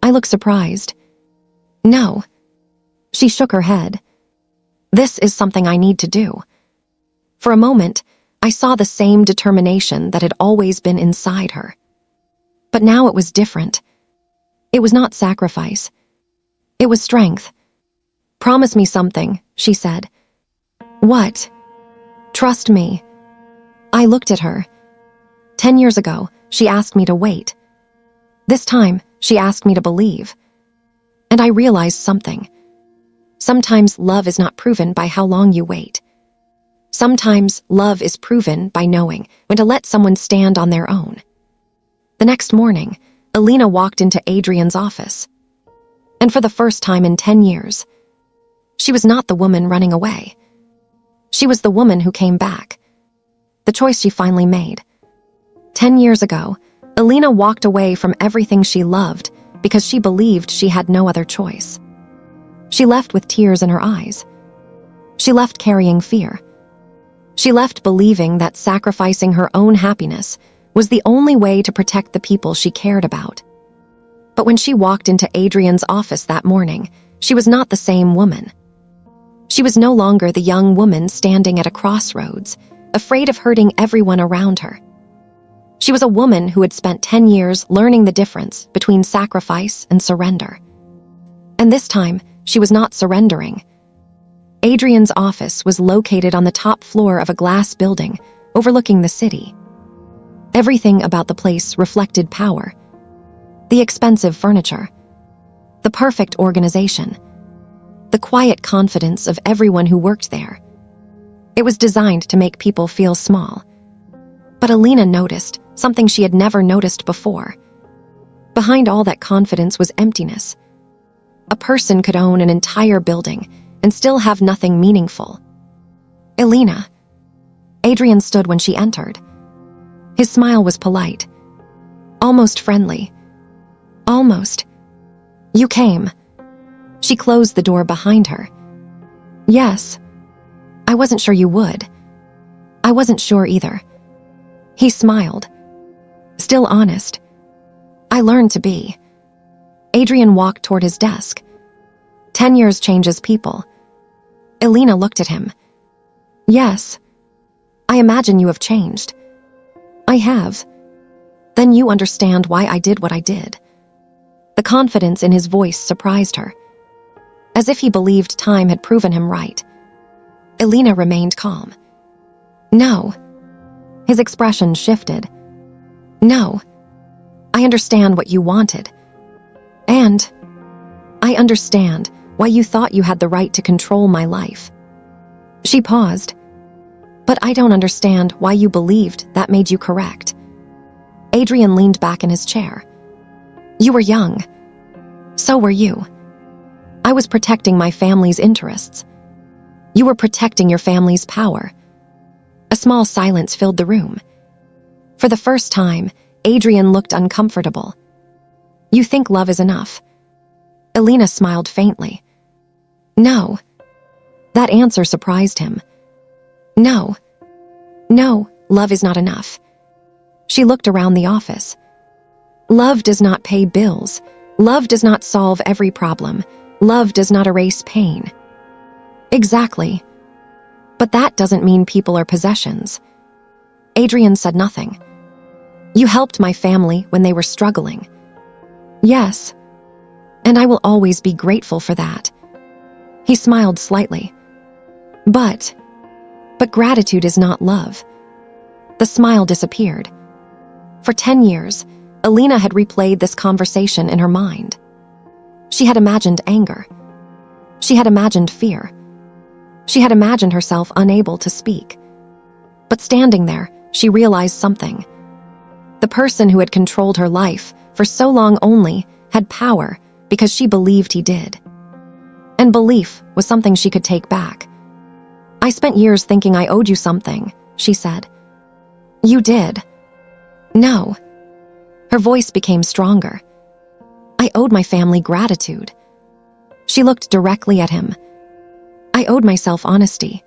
I looked surprised. "No." She shook her head. "This is something I need to do." For a moment, I saw the same determination that had always been inside her. But now it was different. It was not sacrifice. It was strength. "Promise me something," she said. "What?" "Trust me." I looked at her. 10 years ago, she asked me to wait. This time, she asked me to believe. And I realized something. Sometimes love is not proven by how long you wait. Sometimes love is proven by knowing when to let someone stand on their own. The next morning, Elena walked into Adrian's office. And for the first time in 10 years, she was not the woman running away. She was the woman who came back. The choice she finally made. 10 years ago, Elena walked away from everything she loved because she believed she had no other choice. She left with tears in her eyes. She left carrying fear. She left believing that sacrificing her own happiness was the only way to protect the people she cared about. But when she walked into Adrian's office that morning, she was not the same woman. She was no longer the young woman standing at a crossroads, afraid of hurting everyone around her. She was a woman who had spent 10 years learning the difference between sacrifice and surrender. And this time, she was not surrendering. Adrian's office was located on the top floor of a glass building overlooking the city. Everything about the place reflected power. The expensive furniture, the perfect organization, the quiet confidence of everyone who worked there. It was designed to make people feel small. But Elena noticed something she had never noticed before. Behind all that confidence was emptiness. A person could own an entire building and still have nothing meaningful. Elena. Adrian stood when she entered. His smile was polite, almost friendly. Almost. You came. She closed the door behind her. Yes. I wasn't sure you would. I wasn't sure either. He smiled. Still honest. I learned to be. Adrian walked toward his desk. 10 years changes people. Elena looked at him. Yes. I imagine you have changed. I have. Then you understand why I did what I did. The confidence in his voice surprised her. As if he believed time had proven him right. Elena remained calm. No. His expression shifted. No. I understand what you wanted. And I understand why you thought you had the right to control my life. She paused. But I don't understand why you believed that made you correct. Adrian leaned back in his chair. You were young. So were you. I was protecting my family's interests. You were protecting your family's power. A small silence filled the room. For the first time, Adrian looked uncomfortable. You think love is enough? Elena smiled faintly. No. That answer surprised him. No. No, love is not enough. She looked around the office. Love does not pay bills. Love does not solve every problem. Love does not erase pain. Exactly. But that doesn't mean people are possessions. Adrian said nothing. You helped my family when they were struggling. Yes. And I will always be grateful for that. He smiled slightly. But gratitude is not love. The smile disappeared. For 10 years, Elena had replayed this conversation in her mind. She had imagined anger. She had imagined fear. She had imagined herself unable to speak. But standing there, she realized something. The person who had controlled her life for so long only had power because she believed he did. And belief was something she could take back. I spent years thinking I owed you something, she said. You did. No. Her voice became stronger. I owed my family gratitude. She looked directly at him. I owed myself honesty.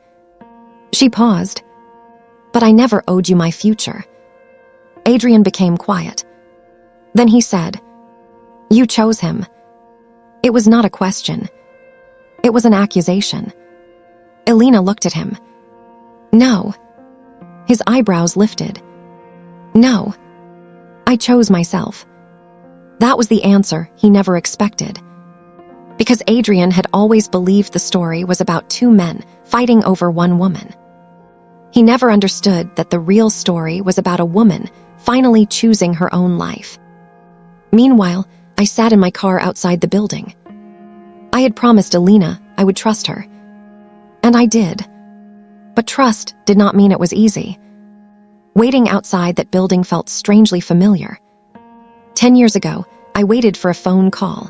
She paused. But I never owed you my future. Adrian became quiet. Then he said, You chose him. It was not a question. It was an accusation. Elena looked at him. No. His eyebrows lifted. No. I chose myself. That was the answer he never expected. Because Adrian had always believed the story was about two men fighting over one woman. He never understood that the real story was about a woman finally choosing her own life. Meanwhile, I sat in my car outside the building. I had promised Elena I would trust her. And I did. But trust did not mean it was easy. Waiting outside that building felt strangely familiar. 10 years ago, I waited for a phone call.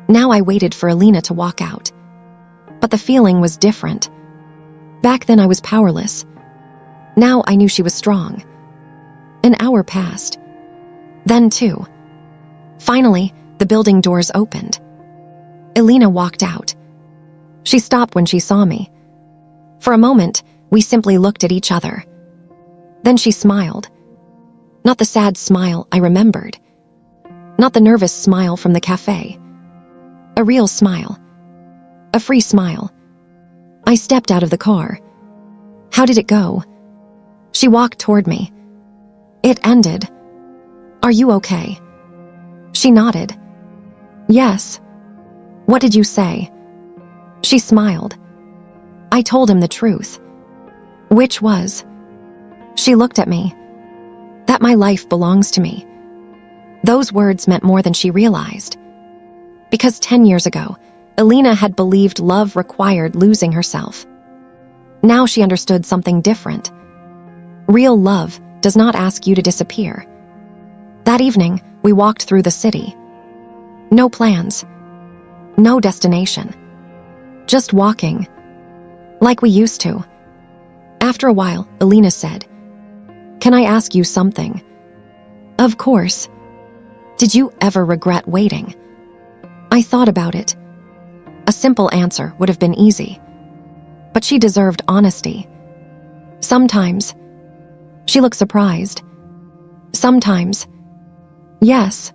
Now I waited for Elena to walk out. But the feeling was different. Back then I was powerless. Now I knew she was strong. An hour passed. Then 2. Finally, the building doors opened. Elena walked out. She stopped when she saw me. For a moment, we simply looked at each other. Then she smiled. Not the sad smile I remembered. Not the nervous smile from the cafe. A real smile. A free smile. I stepped out of the car. How did it go? She walked toward me. It ended. Are you okay? She nodded. Yes. What did you say? She smiled. I told him the truth. Which was? She looked at me. That my life belongs to me. Those words meant more than she realized. Because 10 years ago, Elena had believed love required losing herself. Now she understood something different. Real love does not ask you to disappear. That evening, we walked through the city. No plans. No destination. Just walking. Like we used to. After a while, Elena said, "Can I ask you something?" Of course. Did you ever regret waiting? I thought about it. A simple answer would have been easy. But she deserved honesty. Sometimes. She looked surprised. Sometimes. Yes.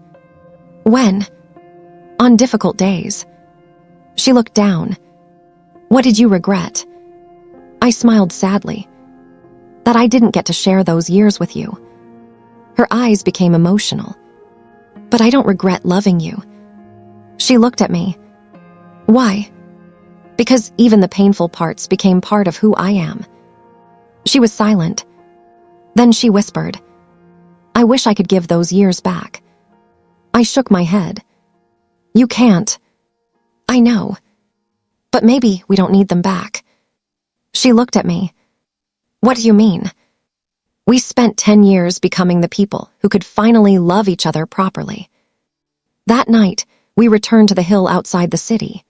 When? On difficult days. She looked down. What did you regret? I smiled sadly. That I didn't get to share those years with you. Her eyes became emotional. But I don't regret loving you. She looked at me. Why? Because even the painful parts became part of who I am. She was silent. Then she whispered, I wish I could give those years back. I shook my head. You can't. I know. But maybe we don't need them back. She looked at me. What do you mean? We spent 10 years becoming the people who could finally love each other properly. That night, we returned to the hill outside the city.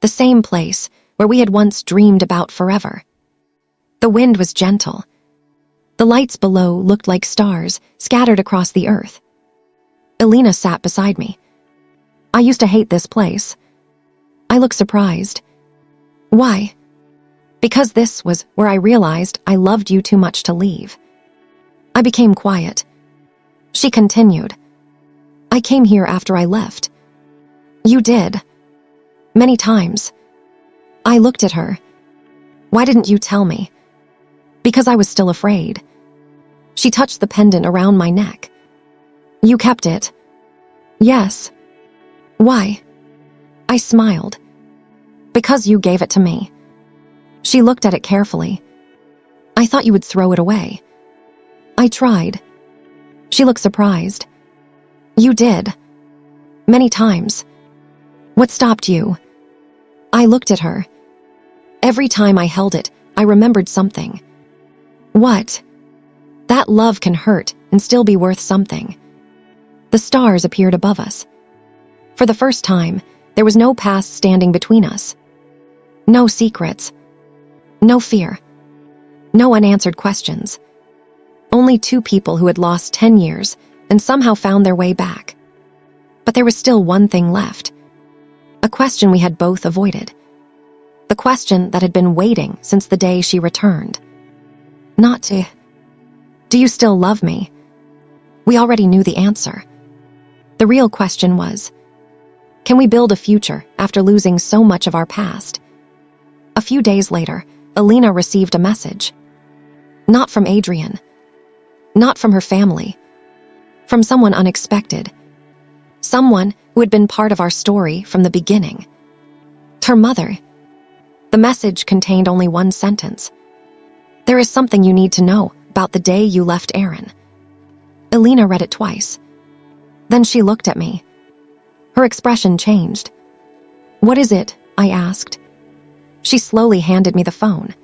The same place where we had once dreamed about forever. The wind was gentle. The lights below looked like stars scattered across the earth. Elena sat beside me. I used to hate this place. I looked surprised. Why? Because this was where I realized I loved you too much to leave. I became quiet. She continued. I came here after I left. You did. Many times. I looked at her. Why didn't you tell me? Because I was still afraid. She touched the pendant around my neck. You kept it. Yes. Why? I smiled. Because you gave it to me. She looked at it carefully. I thought you would throw it away. I tried. She looked surprised. You did. Many times. What stopped you? I looked at her. Every time I held it, I remembered something. What? That love can hurt and still be worth something. The stars appeared above us. For the first time, there was no past standing between us. No secrets. No fear. No unanswered questions. Only two people who had lost 10 years and somehow found their way back. But there was still one thing left. A question we had both avoided. The question that had been waiting since the day she returned. Not to... Do you still love me? We already knew the answer. The real question was, can we build a future after losing so much of our past? A few days later, Elena received a message. Not from Adrian. Not from her family. From someone unexpected. Someone who had been part of our story from the beginning. Her mother. The message contained only one sentence. There is something you need to know about the day you left Arin. Elena read it twice. Then she looked at me. Her expression changed. "What is it?" I asked. She slowly handed me the phone.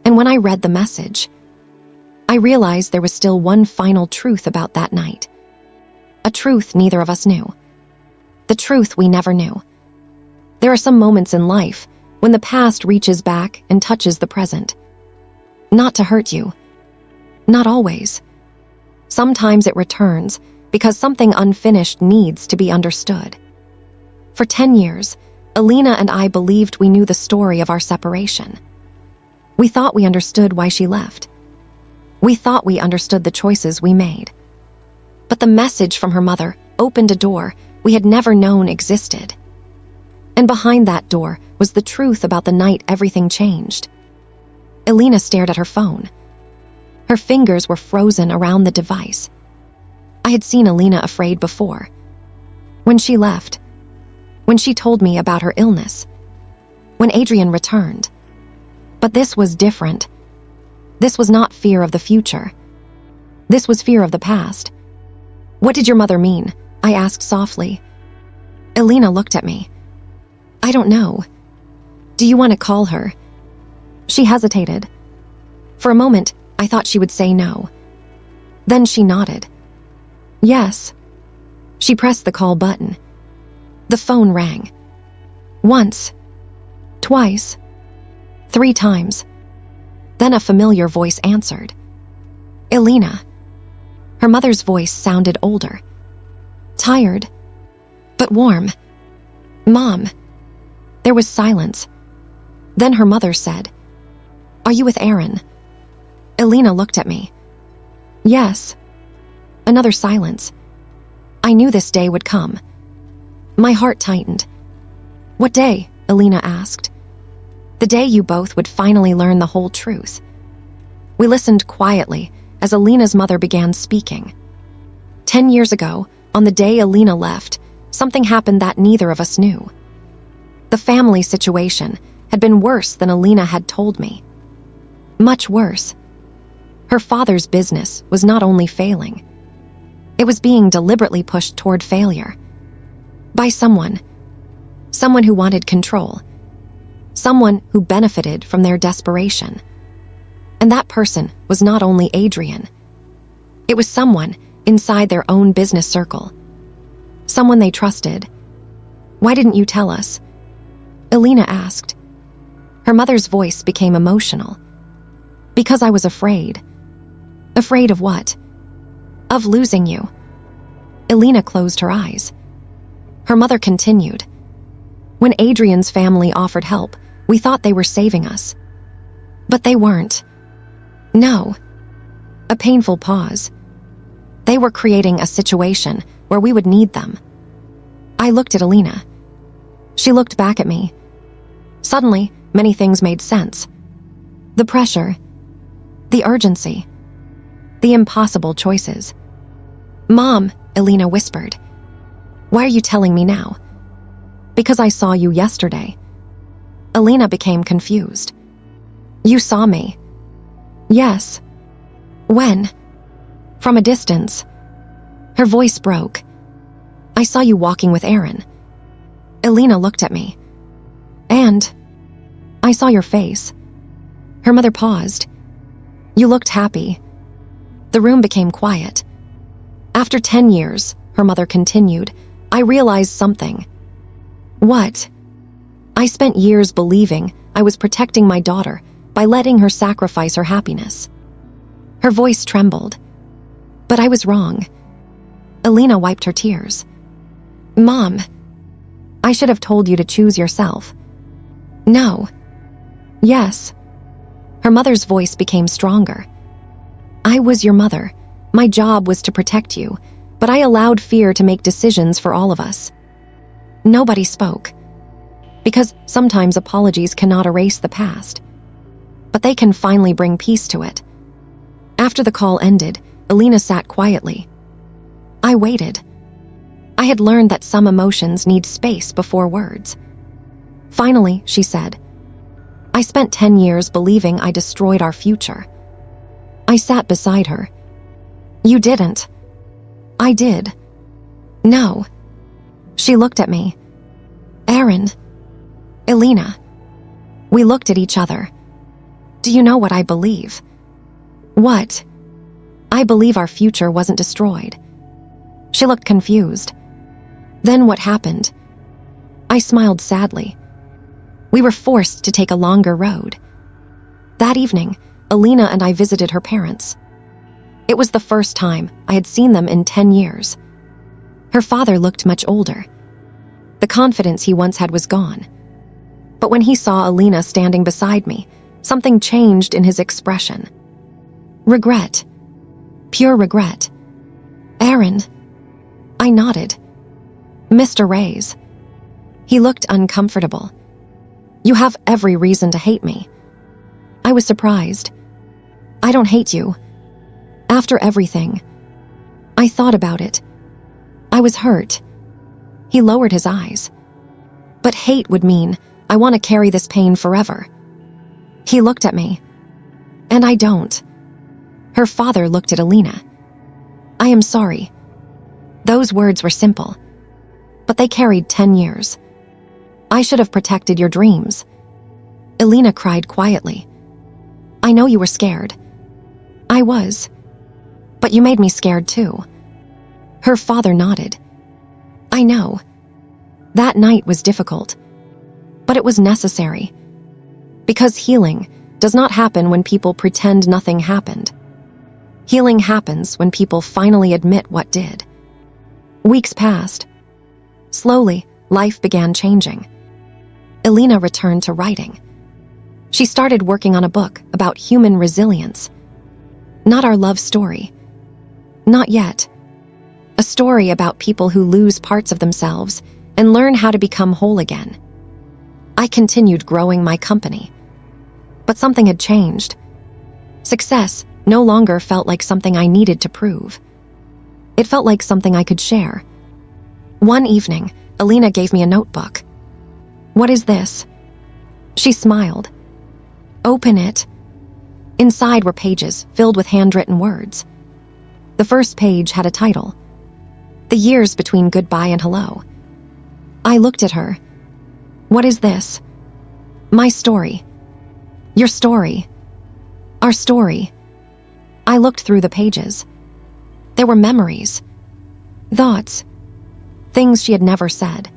And when I read the message, I realized there was still one final truth about that night. A truth neither of us knew. The truth we never knew. There are some moments in life when the past reaches back and touches the present. Not to hurt you. Not always. Sometimes it returns because something unfinished needs to be understood. For 10 years, Elena and I believed we knew the story of our separation. We thought we understood why she left. We thought we understood the choices we made. But the message from her mother opened a door we had never known existed. And behind that door was the truth about the night everything changed. Elena stared at her phone. Her fingers were frozen around the device. I had seen Elena afraid before. When she left. When she told me about her illness. When Adrian returned. But this was different. This was not fear of the future. This was fear of the past. "What did your mother mean?" I asked softly. Elena looked at me. "I don't know. Do you want to call her?" She hesitated. For a moment, I thought she would say no. Then she nodded. "Yes." She pressed the call button. The phone rang. Once. Twice. 3 times. Then a familiar voice answered. Elena. Her mother's voice sounded older. Tired, but warm. "Mom." There was silence. Then her mother said, "Are you with Arin?" Elena looked at me. "Yes." Another silence. I knew this day would come. My heart tightened. "What day?" Elena asked. "The day you both would finally learn the whole truth." We listened quietly as Elena's mother began speaking. 10 years ago, on the day Elena left, something happened that neither of us knew. The family situation had been worse than Elena had told me. Much worse. Her father's business was not only failing, it was being deliberately pushed toward failure. By someone who wanted control. Someone who benefited from their desperation. And that person was not only Adrian. It was someone inside their own business circle. Someone they trusted. "Why didn't you tell us?" Elena asked. Her mother's voice became emotional. "Because I was afraid." "Afraid of what?" "Of losing you." Elena closed her eyes. Her mother continued. "When Adrian's family offered help, we thought they were saving us. But they weren't. No." A painful pause. They were creating a situation where we would need them. I looked at Elena. She looked back at me. Suddenly, many things made sense. The pressure. The urgency. The impossible choices. "Mom," Elena whispered. "Why are you telling me now?" "Because I saw you yesterday." Elena became confused. "You saw me?" "Yes." "When?" "From a distance." Her voice broke. "I saw you walking with Arin." Elena looked at me. "And I saw your face." Her mother paused. "You looked happy." The room became quiet. "After 10 years," her mother continued, "I realized something." "What?" "I spent years believing I was protecting my daughter by letting her sacrifice her happiness." Her voice trembled. "But I was wrong." Elena wiped her tears. "Mom, I should have told you to choose yourself." "No." "Yes." Her mother's voice became stronger. "I was your mother. My job was to protect you, but I allowed fear to make decisions for all of us." Nobody spoke. Because sometimes apologies cannot erase the past. But they can finally bring peace to it. After the call ended, Elena sat quietly. I waited. I had learned that some emotions need space before words. Finally, she said, "I spent 10 years believing I destroyed our future." I sat beside her. "You didn't." I did. No. She looked at me. Arin. Elena. We looked at each other. Do you know what I believe? What? I believe our future wasn't destroyed. She looked confused. Then what happened? I smiled sadly. We were forced to take a longer road. That evening, Elena and I visited her parents. It was the first time I had seen them in 10 years. Her father looked much older. The confidence he once had was gone. But when he saw Elena standing beside me, something changed in his expression. Regret. Pure regret. Arin. I nodded. Mr. Reyes. He looked uncomfortable. You have every reason to hate me. I was surprised. I don't hate you. After everything. I thought about it. I was hurt. He lowered his eyes. But hate would mean I want to carry this pain forever. He looked at me. And I don't. Her father looked at Elena. I am sorry. Those words were simple. But they carried 10 years. I should have protected your dreams. Elena cried quietly. I know you were scared. I was. But you made me scared too. Her father nodded. I know. That night was difficult. But it was necessary. Because healing does not happen when people pretend nothing happened. Healing happens when people finally admit what did. Weeks passed. Slowly, life began changing. Elena returned to writing. She started working on a book about human resilience. Not our love story. Not yet. A story about people who lose parts of themselves and learn how to become whole again. I continued growing my company. But something had changed. Success no longer felt like something I needed to prove. It felt like something I could share. One evening, Elena gave me a notebook. What is this? She smiled. Open it. Inside were pages filled with handwritten words. The first page had a title. The years between goodbye and hello. I looked at her. What is this? My story. Your story. Our story. I looked through the pages. There were memories. Thoughts. Things she had never said.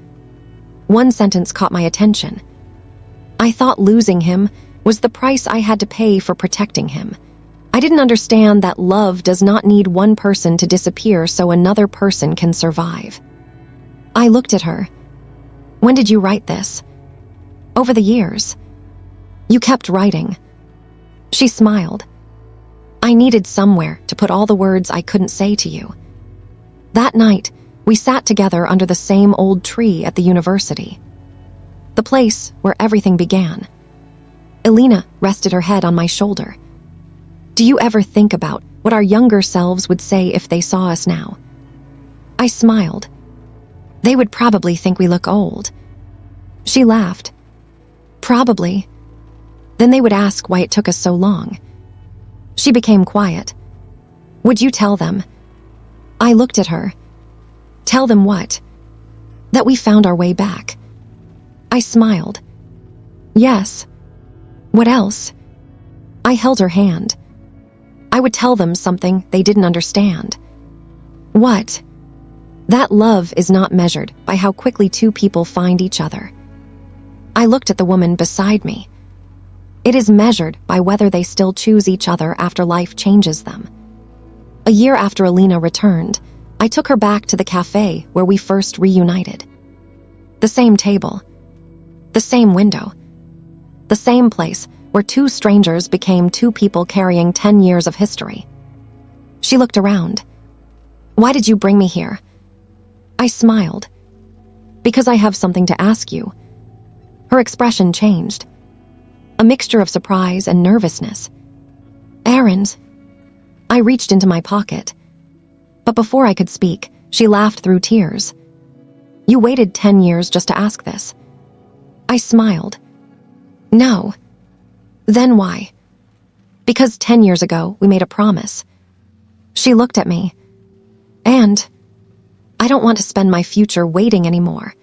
One sentence caught my attention. I thought losing him was the price I had to pay for protecting him. I didn't understand that love does not need one person to disappear so another person can survive. I looked at her. When did you write this? Over the years. You kept writing. She smiled. I needed somewhere to put all the words I couldn't say to you. That night, we sat together under the same old tree at the university. The place where everything began. Elena rested her head on my shoulder. Do you ever think about what our younger selves would say if they saw us now? I smiled. They would probably think we look old. She laughed. Probably. Then they would ask why it took us so long. She became quiet. Would you tell them? I looked at her. Tell them what? That we found our way back. I smiled. Yes. What else? I held her hand. I would tell them something they didn't understand. What? That love is not measured by how quickly two people find each other. I looked at the woman beside me. It is measured by whether they still choose each other after life changes them. A year after Elena returned, I took her back to the cafe where we first reunited. The same table. The same window. The same place where two strangers became two people carrying 10 years of history. She looked around. Why did you bring me here? I smiled. Because I have something to ask you. Her expression changed. A mixture of surprise and nervousness. Arin's. I reached into my pocket. But before I could speak, she laughed through tears. You waited 10 years just to ask this. I smiled. No. Then why? Because 10 years ago, we made a promise. She looked at me. And I don't want to spend my future waiting anymore.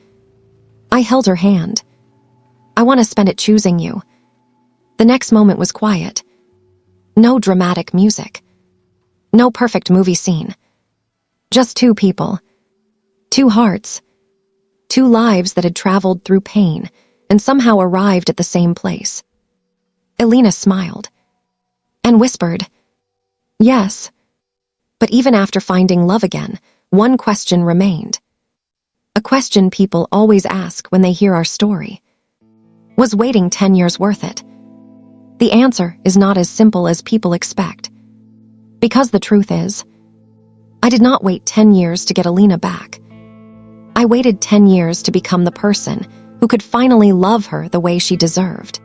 I held her hand. I want to spend it choosing you. The next moment was quiet. No dramatic music. No perfect movie scene. Just two people. Two hearts. Two lives that had traveled through pain and somehow arrived at the same place. Elena smiled and whispered, "Yes." But even after finding love again, one question remained. A question people always ask when they hear our story. Was waiting 10 years worth it? The answer is not as simple as people expect. Because the truth is, I did not wait 10 years to get Elena back. I waited 10 years to become the person who could finally love her the way she deserved.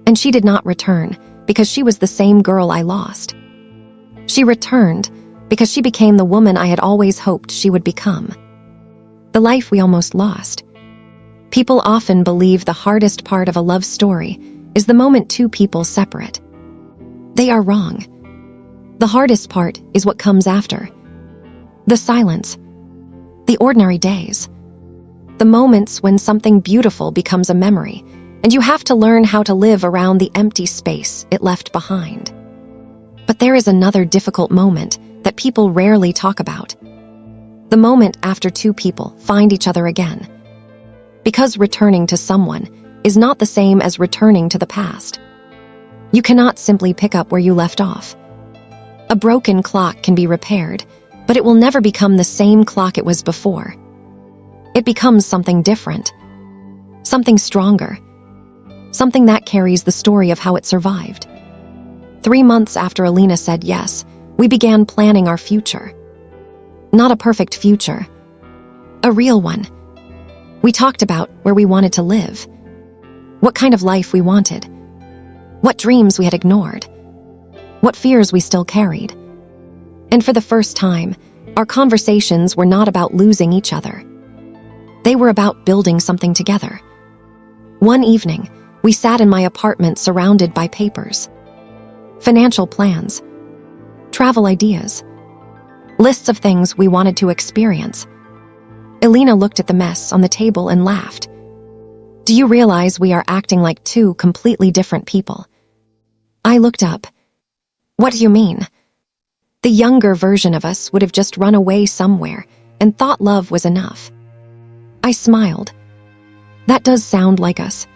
And she did not return because she was the same girl I lost. She returned because she became the woman I had always hoped she would become. The life we almost lost. People often believe the hardest part of a love story is the moment two people separate. They are wrong. The hardest part is what comes after. The silence. The ordinary days. The moments when something beautiful becomes a memory, and you have to learn how to live around the empty space it left behind. But there is another difficult moment that people rarely talk about. The moment after two people find each other again. Because returning to someone is not the same as returning to the past. You cannot simply pick up where you left off. A broken clock can be repaired, but it will never become the same clock it was before. It becomes something different, something stronger, something that carries the story of how it survived. 3 months after Elena said yes, we began planning our future. Not a perfect future, a real one. We talked about where we wanted to live, what kind of life we wanted, what dreams we had ignored, what fears we still carried. And for the first time, our conversations were not about losing each other. They were about building something together. One evening, we sat in my apartment surrounded by papers. Financial plans, travel ideas, lists of things we wanted to experience. Elena looked at the mess on the table and laughed. "Do you realize we are acting like two completely different people?" I looked up. "What do you mean?" The younger version of us would have just run away somewhere and thought love was enough. I smiled. "That does sound like us."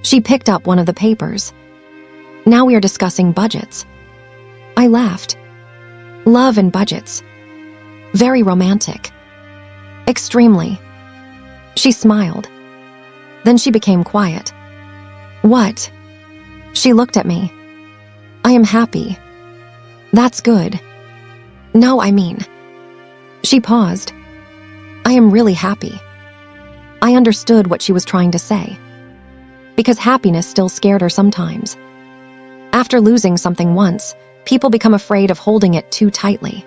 She picked up one of the papers. "Now we are discussing budgets." I laughed. Love and budgets. Very romantic. Extremely. She smiled. Then she became quiet. "What?" She looked at me. "I am happy." "That's good." "No, I mean." She paused. "I am really happy." I understood what she was trying to say. Because happiness still scared her sometimes. After losing something once, people become afraid of holding it too tightly.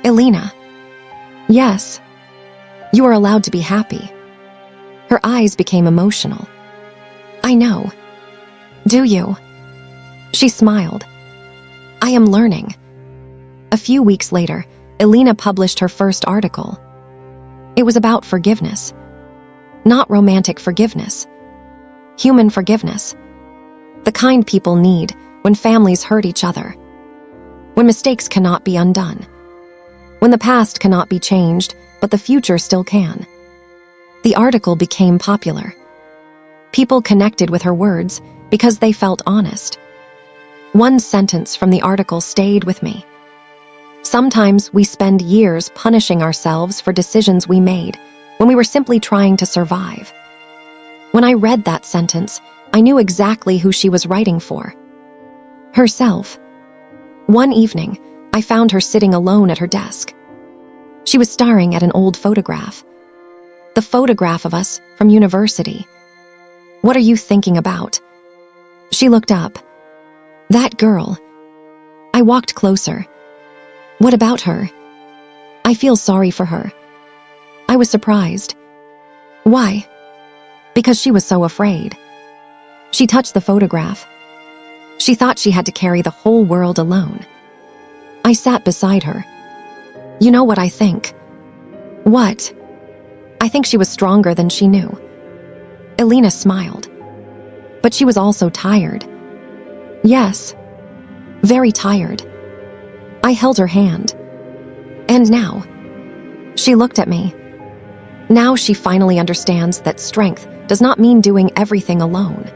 "Elena." "Yes. You are allowed to be happy." Her eyes became emotional. "I know." "Do you?" She smiled. "I am learning." A few weeks later, Elena published her first article. It was about forgiveness. Not romantic forgiveness. Human forgiveness. The kind people need when families hurt each other. When mistakes cannot be undone. When the past cannot be changed, but the future still can. The article became popular. People connected with her words because they felt honest. One sentence from the article stayed with me. Sometimes we spend years punishing ourselves for decisions we made when we were simply trying to survive. When I read that sentence, I knew exactly who she was writing for. Herself. One evening, I found her sitting alone at her desk. She was staring at an old photograph. The photograph of us from university. "What are you thinking about?" She looked up. "That girl." I walked closer. "What about her?" "I feel sorry for her." I was surprised. "Why?" Because she was so afraid. She touched the photograph. She thought she had to carry the whole world alone. I sat beside her. You know what I think? What? I think she was stronger than she knew. Elena smiled. But she was also tired. Yes, very tired. I held her hand. And now, she looked at me. Now she finally understands that strength does not mean doing everything alone.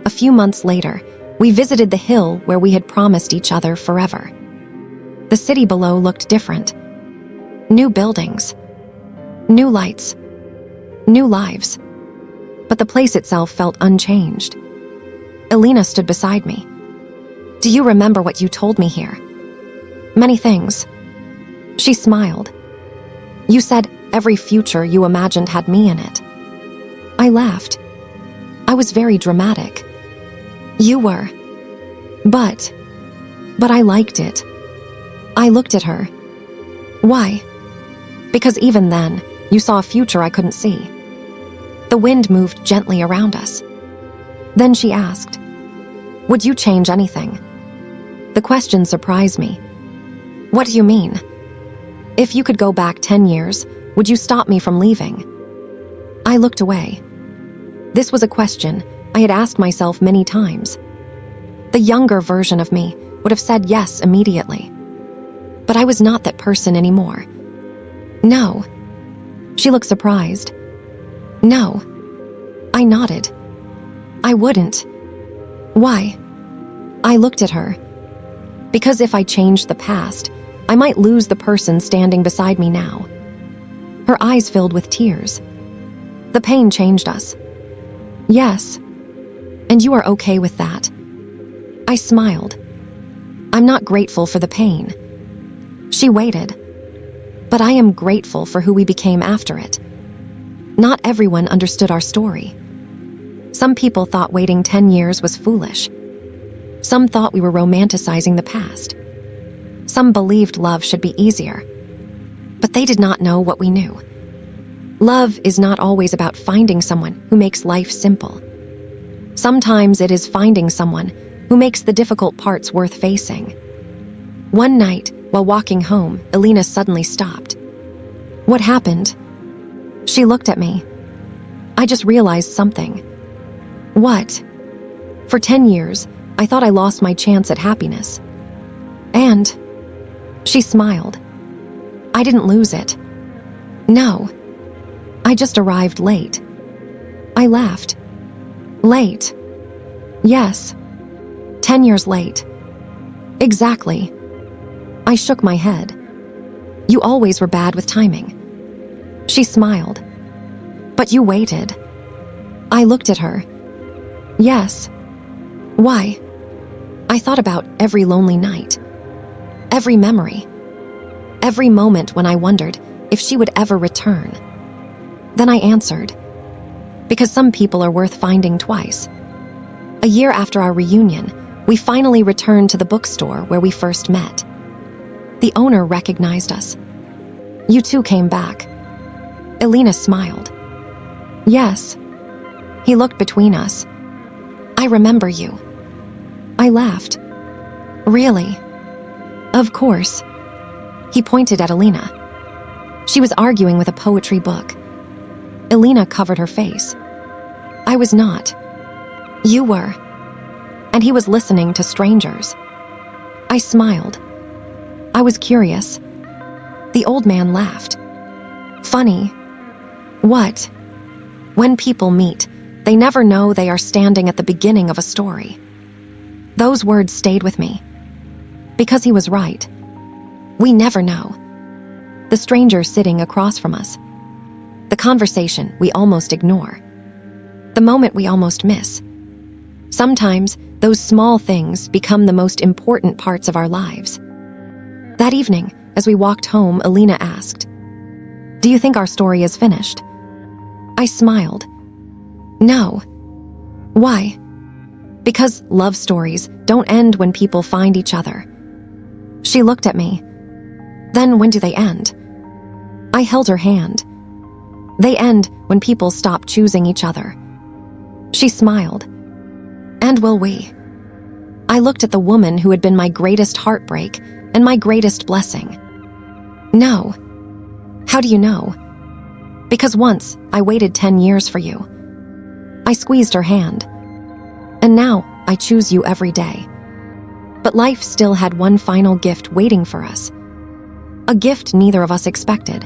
A few months later, we visited the hill where we had promised each other forever. The city below looked different. New buildings, new lights, new lives. But the place itself felt unchanged. Elena stood beside me. Do you remember what you told me here? Many things. She smiled. You said every future you imagined had me in it. I laughed. I was very dramatic. You were. But I liked it. I looked at her. Why? Because even then, you saw a future I couldn't see. The wind moved gently around us. Then she asked, would you change anything? The question surprised me. What do you mean? If you could go back 10 years, would you stop me from leaving? I looked away. This was a question I had asked myself many times. The younger version of me would have said yes immediately. But I was not that person anymore. No. She looked surprised. No. I nodded. I wouldn't. Why? I looked at her. Because if I changed the past, I might lose the person standing beside me now. Her eyes filled with tears. The pain changed us. Yes. And you are okay with that? I smiled. I'm not grateful for the pain. She waited. But I am grateful for who we became after it. Not everyone understood our story. Some people thought waiting 10 years was foolish. Some thought we were romanticizing the past. Some believed love should be easier. But they did not know what we knew. Love is not always about finding someone who makes life simple. Sometimes it is finding someone who makes the difficult parts worth facing. One night, while walking home, Elena suddenly stopped. What happened? She looked at me. I just realized something. What? For 10 years, I thought I lost my chance at happiness. And she smiled. I didn't lose it. No. I just arrived late. I laughed. Late. Yes. 10 years late. Exactly. I shook my head. You always were bad with timing. She smiled. But you waited. I looked at her. Yes. Why? I thought about every lonely night. Every memory. Every moment when I wondered if she would ever return. Then I answered. Because some people are worth finding twice. A year after our reunion, we finally returned to the bookstore where we first met. The owner recognized us. You two came back. Elena smiled. Yes. He looked between us. I remember you. I laughed. Really? Of course. He pointed at Elena. She was arguing with a poetry book. Elena covered her face. I was not. You were. And he was listening to strangers. I smiled. I was curious. The old man laughed. Funny. What? When people meet, they never know they are standing at the beginning of a story. Those words stayed with me. Because he was right. We never know. The stranger sitting across from us. The conversation we almost ignore. The moment we almost miss. Sometimes, those small things become the most important parts of our lives. That evening, as we walked home, Elena asked, "Do you think our story is finished?" I smiled. No. Why? Because love stories don't end when people find each other. She looked at me. Then when do they end? I held her hand. They end when people stop choosing each other. She smiled. And will we? I looked at the woman who had been my greatest heartbreak and my greatest blessing. No. How do you know? Because once I waited 10 years for you. I squeezed her hand. And now I choose you every day. But life still had one final gift waiting for us. A gift neither of us expected.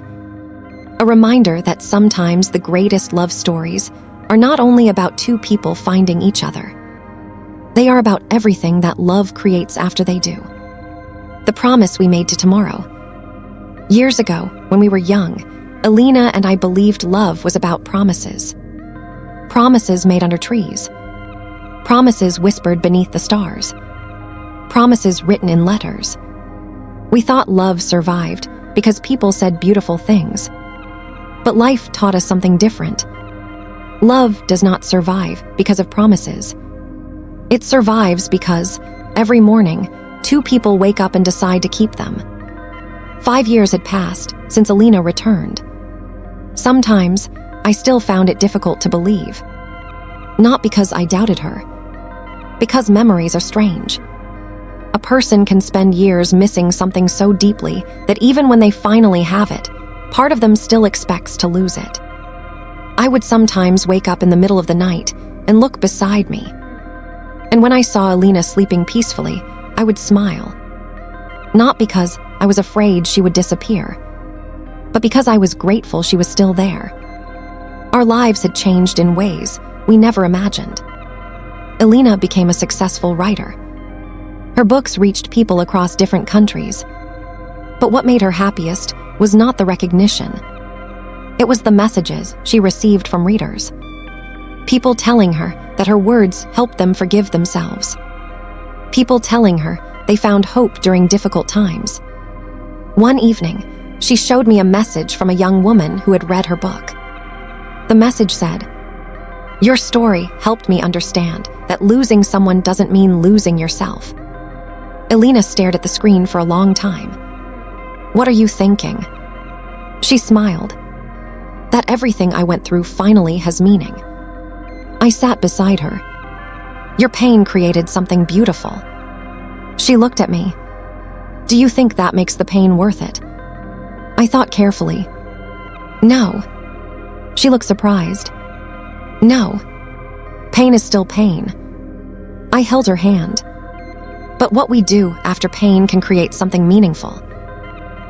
A reminder that sometimes the greatest love stories are not only about two people finding each other. They are about everything that love creates after they do. The promise we made to tomorrow. Years ago, when we were young, Elena and I believed love was about promises. Promises made under trees. Promises whispered beneath the stars. Promises written in letters. We thought love survived because people said beautiful things. But life taught us something different. Love does not survive because of promises. It survives because, every morning, two people wake up and decide to keep them. 5 years had passed since Elena returned. Sometimes, I still found it difficult to believe. Not because I doubted her. Because memories are strange. A person can spend years missing something so deeply that even when they finally have it, part of them still expects to lose it. I would sometimes wake up in the middle of the night and look beside me. And when I saw Elena sleeping peacefully, I would smile. Not because I was afraid she would disappear, but because I was grateful she was still there. Our lives had changed in ways we never imagined. Elena became a successful writer. Her books reached people across different countries. But what made her happiest was not the recognition. It was the messages she received from readers. People telling her that her words helped them forgive themselves. People telling her they found hope during difficult times. One evening, she showed me a message from a young woman who had read her book. The message said, "Your story helped me understand that losing someone doesn't mean losing yourself." Elena stared at the screen for a long time. "What are you thinking?" She smiled. "That everything I went through finally has meaning." I sat beside her. "Your pain created something beautiful." She looked at me. "Do you think that makes the pain worth it?" I thought carefully. "No." She looked surprised. "No. Pain is still pain." I held her hand. "But what we do after pain can create something meaningful."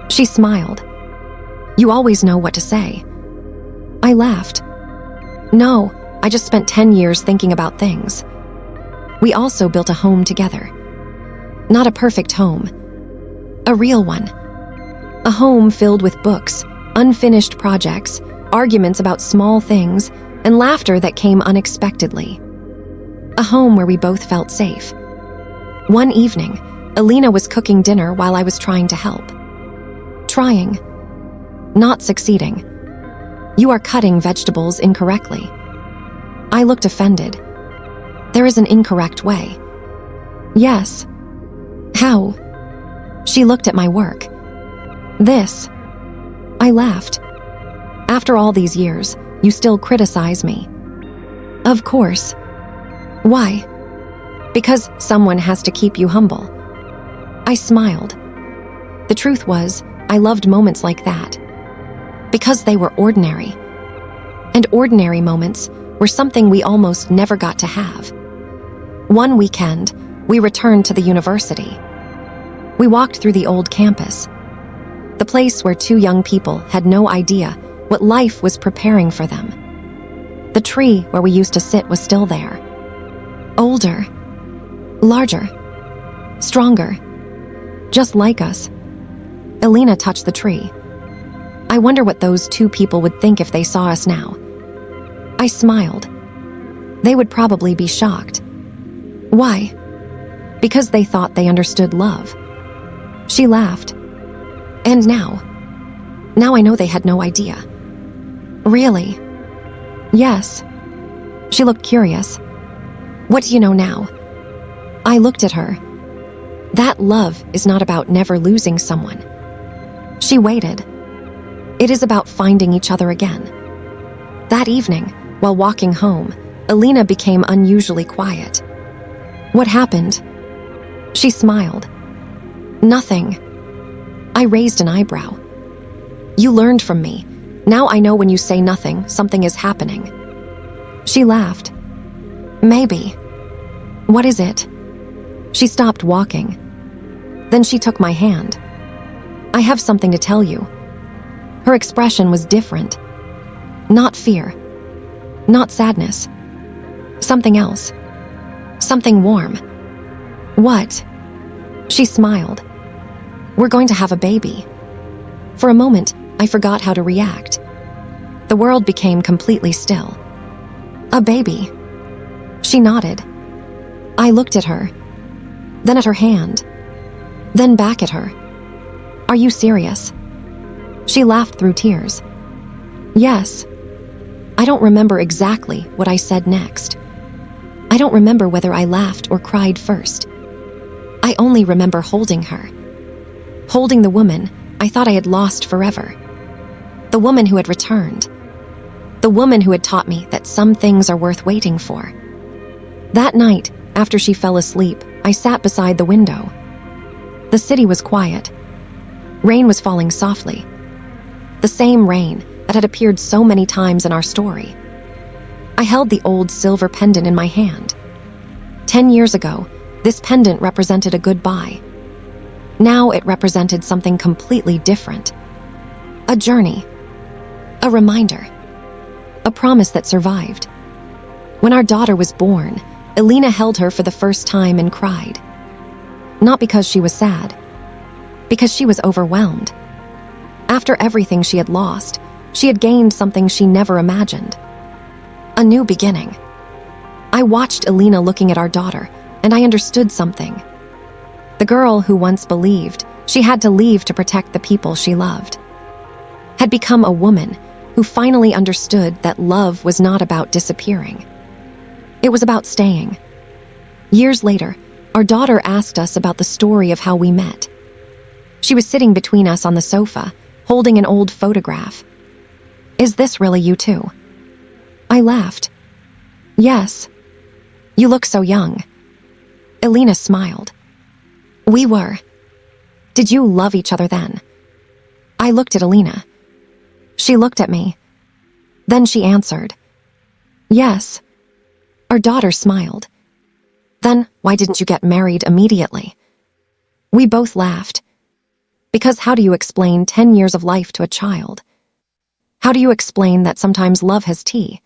She smiled. "You always know what to say." I laughed. "No, I just spent 10 years thinking about things." We also built a home together. Not a perfect home. A real one. A home filled with books, unfinished projects, arguments about small things, and laughter that came unexpectedly. A home where we both felt safe. One evening, Elena was cooking dinner while I was trying to help. Trying. Not succeeding. "You are cutting vegetables incorrectly." I looked offended. "There is an incorrect way." "Yes." "How?" She looked at my work. "This." I laughed. "After all these years, you still criticize me." "Of course." "Why?" "Because someone has to keep you humble." I smiled. The truth was, I loved moments like that. Because they were ordinary. And ordinary moments were something we almost never got to have. One weekend, we returned to the university. We walked through the old campus. The place where two young people had no idea what life was preparing for them. The tree where we used to sit was still there. Older. Larger. Stronger. Just like us. Elena touched the tree. I wonder what those two people would think if they saw us now. I smiled. They would probably be shocked. Why? Because they thought they understood love. She laughed. And now I know they had no idea. Really? Yes. She looked curious. What do you know now? I looked at her. That love is not about never losing someone. She waited. It is about finding each other again. That evening, while walking home, Elena became unusually quiet. What happened? She smiled. Nothing. I raised an eyebrow. You learned from me. Now I know when you say nothing, something is happening." She laughed. "Maybe." "What is it?" She stopped walking. Then she took my hand. "I have something to tell you." Her expression was different. Not fear. Not sadness. Something else. Something warm. "What?" She smiled. "We're going to have a baby." For a moment, I forgot how to react. The world became completely still. "A baby?" She nodded. I looked at her, then at her hand, then back at her. "Are you serious?" She laughed through tears. "Yes." I don't remember exactly what I said next. I don't remember whether I laughed or cried first. I only remember holding her. Holding the woman I thought I had lost forever. The woman who had returned. The woman who had taught me that some things are worth waiting for. That night, after she fell asleep, I sat beside the window. The city was quiet. Rain was falling softly. The same rain that had appeared so many times in our story. I held the old silver pendant in my hand. 10 years ago, this pendant represented a goodbye. Now it represented something completely different. A journey. A reminder. A promise that survived. When our daughter was born, Elena held her for the first time and cried. Not because she was sad, because she was overwhelmed. After everything she had lost, she had gained something she never imagined. A new beginning. I watched Elena looking at our daughter, and I understood something. The girl who once believed she had to leave to protect the people she loved had become a woman who finally understood that love was not about disappearing. It was about staying. Years later, our daughter asked us about the story of how we met. She was sitting between us on the sofa, holding an old photograph. "Is this really you too?" I laughed. "Yes. You look so young." Elena smiled. "We were. Did you love each other then?" I looked at Elena. She looked at me. Then she answered. "Yes." Our daughter smiled. "Then why didn't you get married immediately?" We both laughed. Because how do you explain 10 years of life to a child? How do you explain that sometimes love has tea,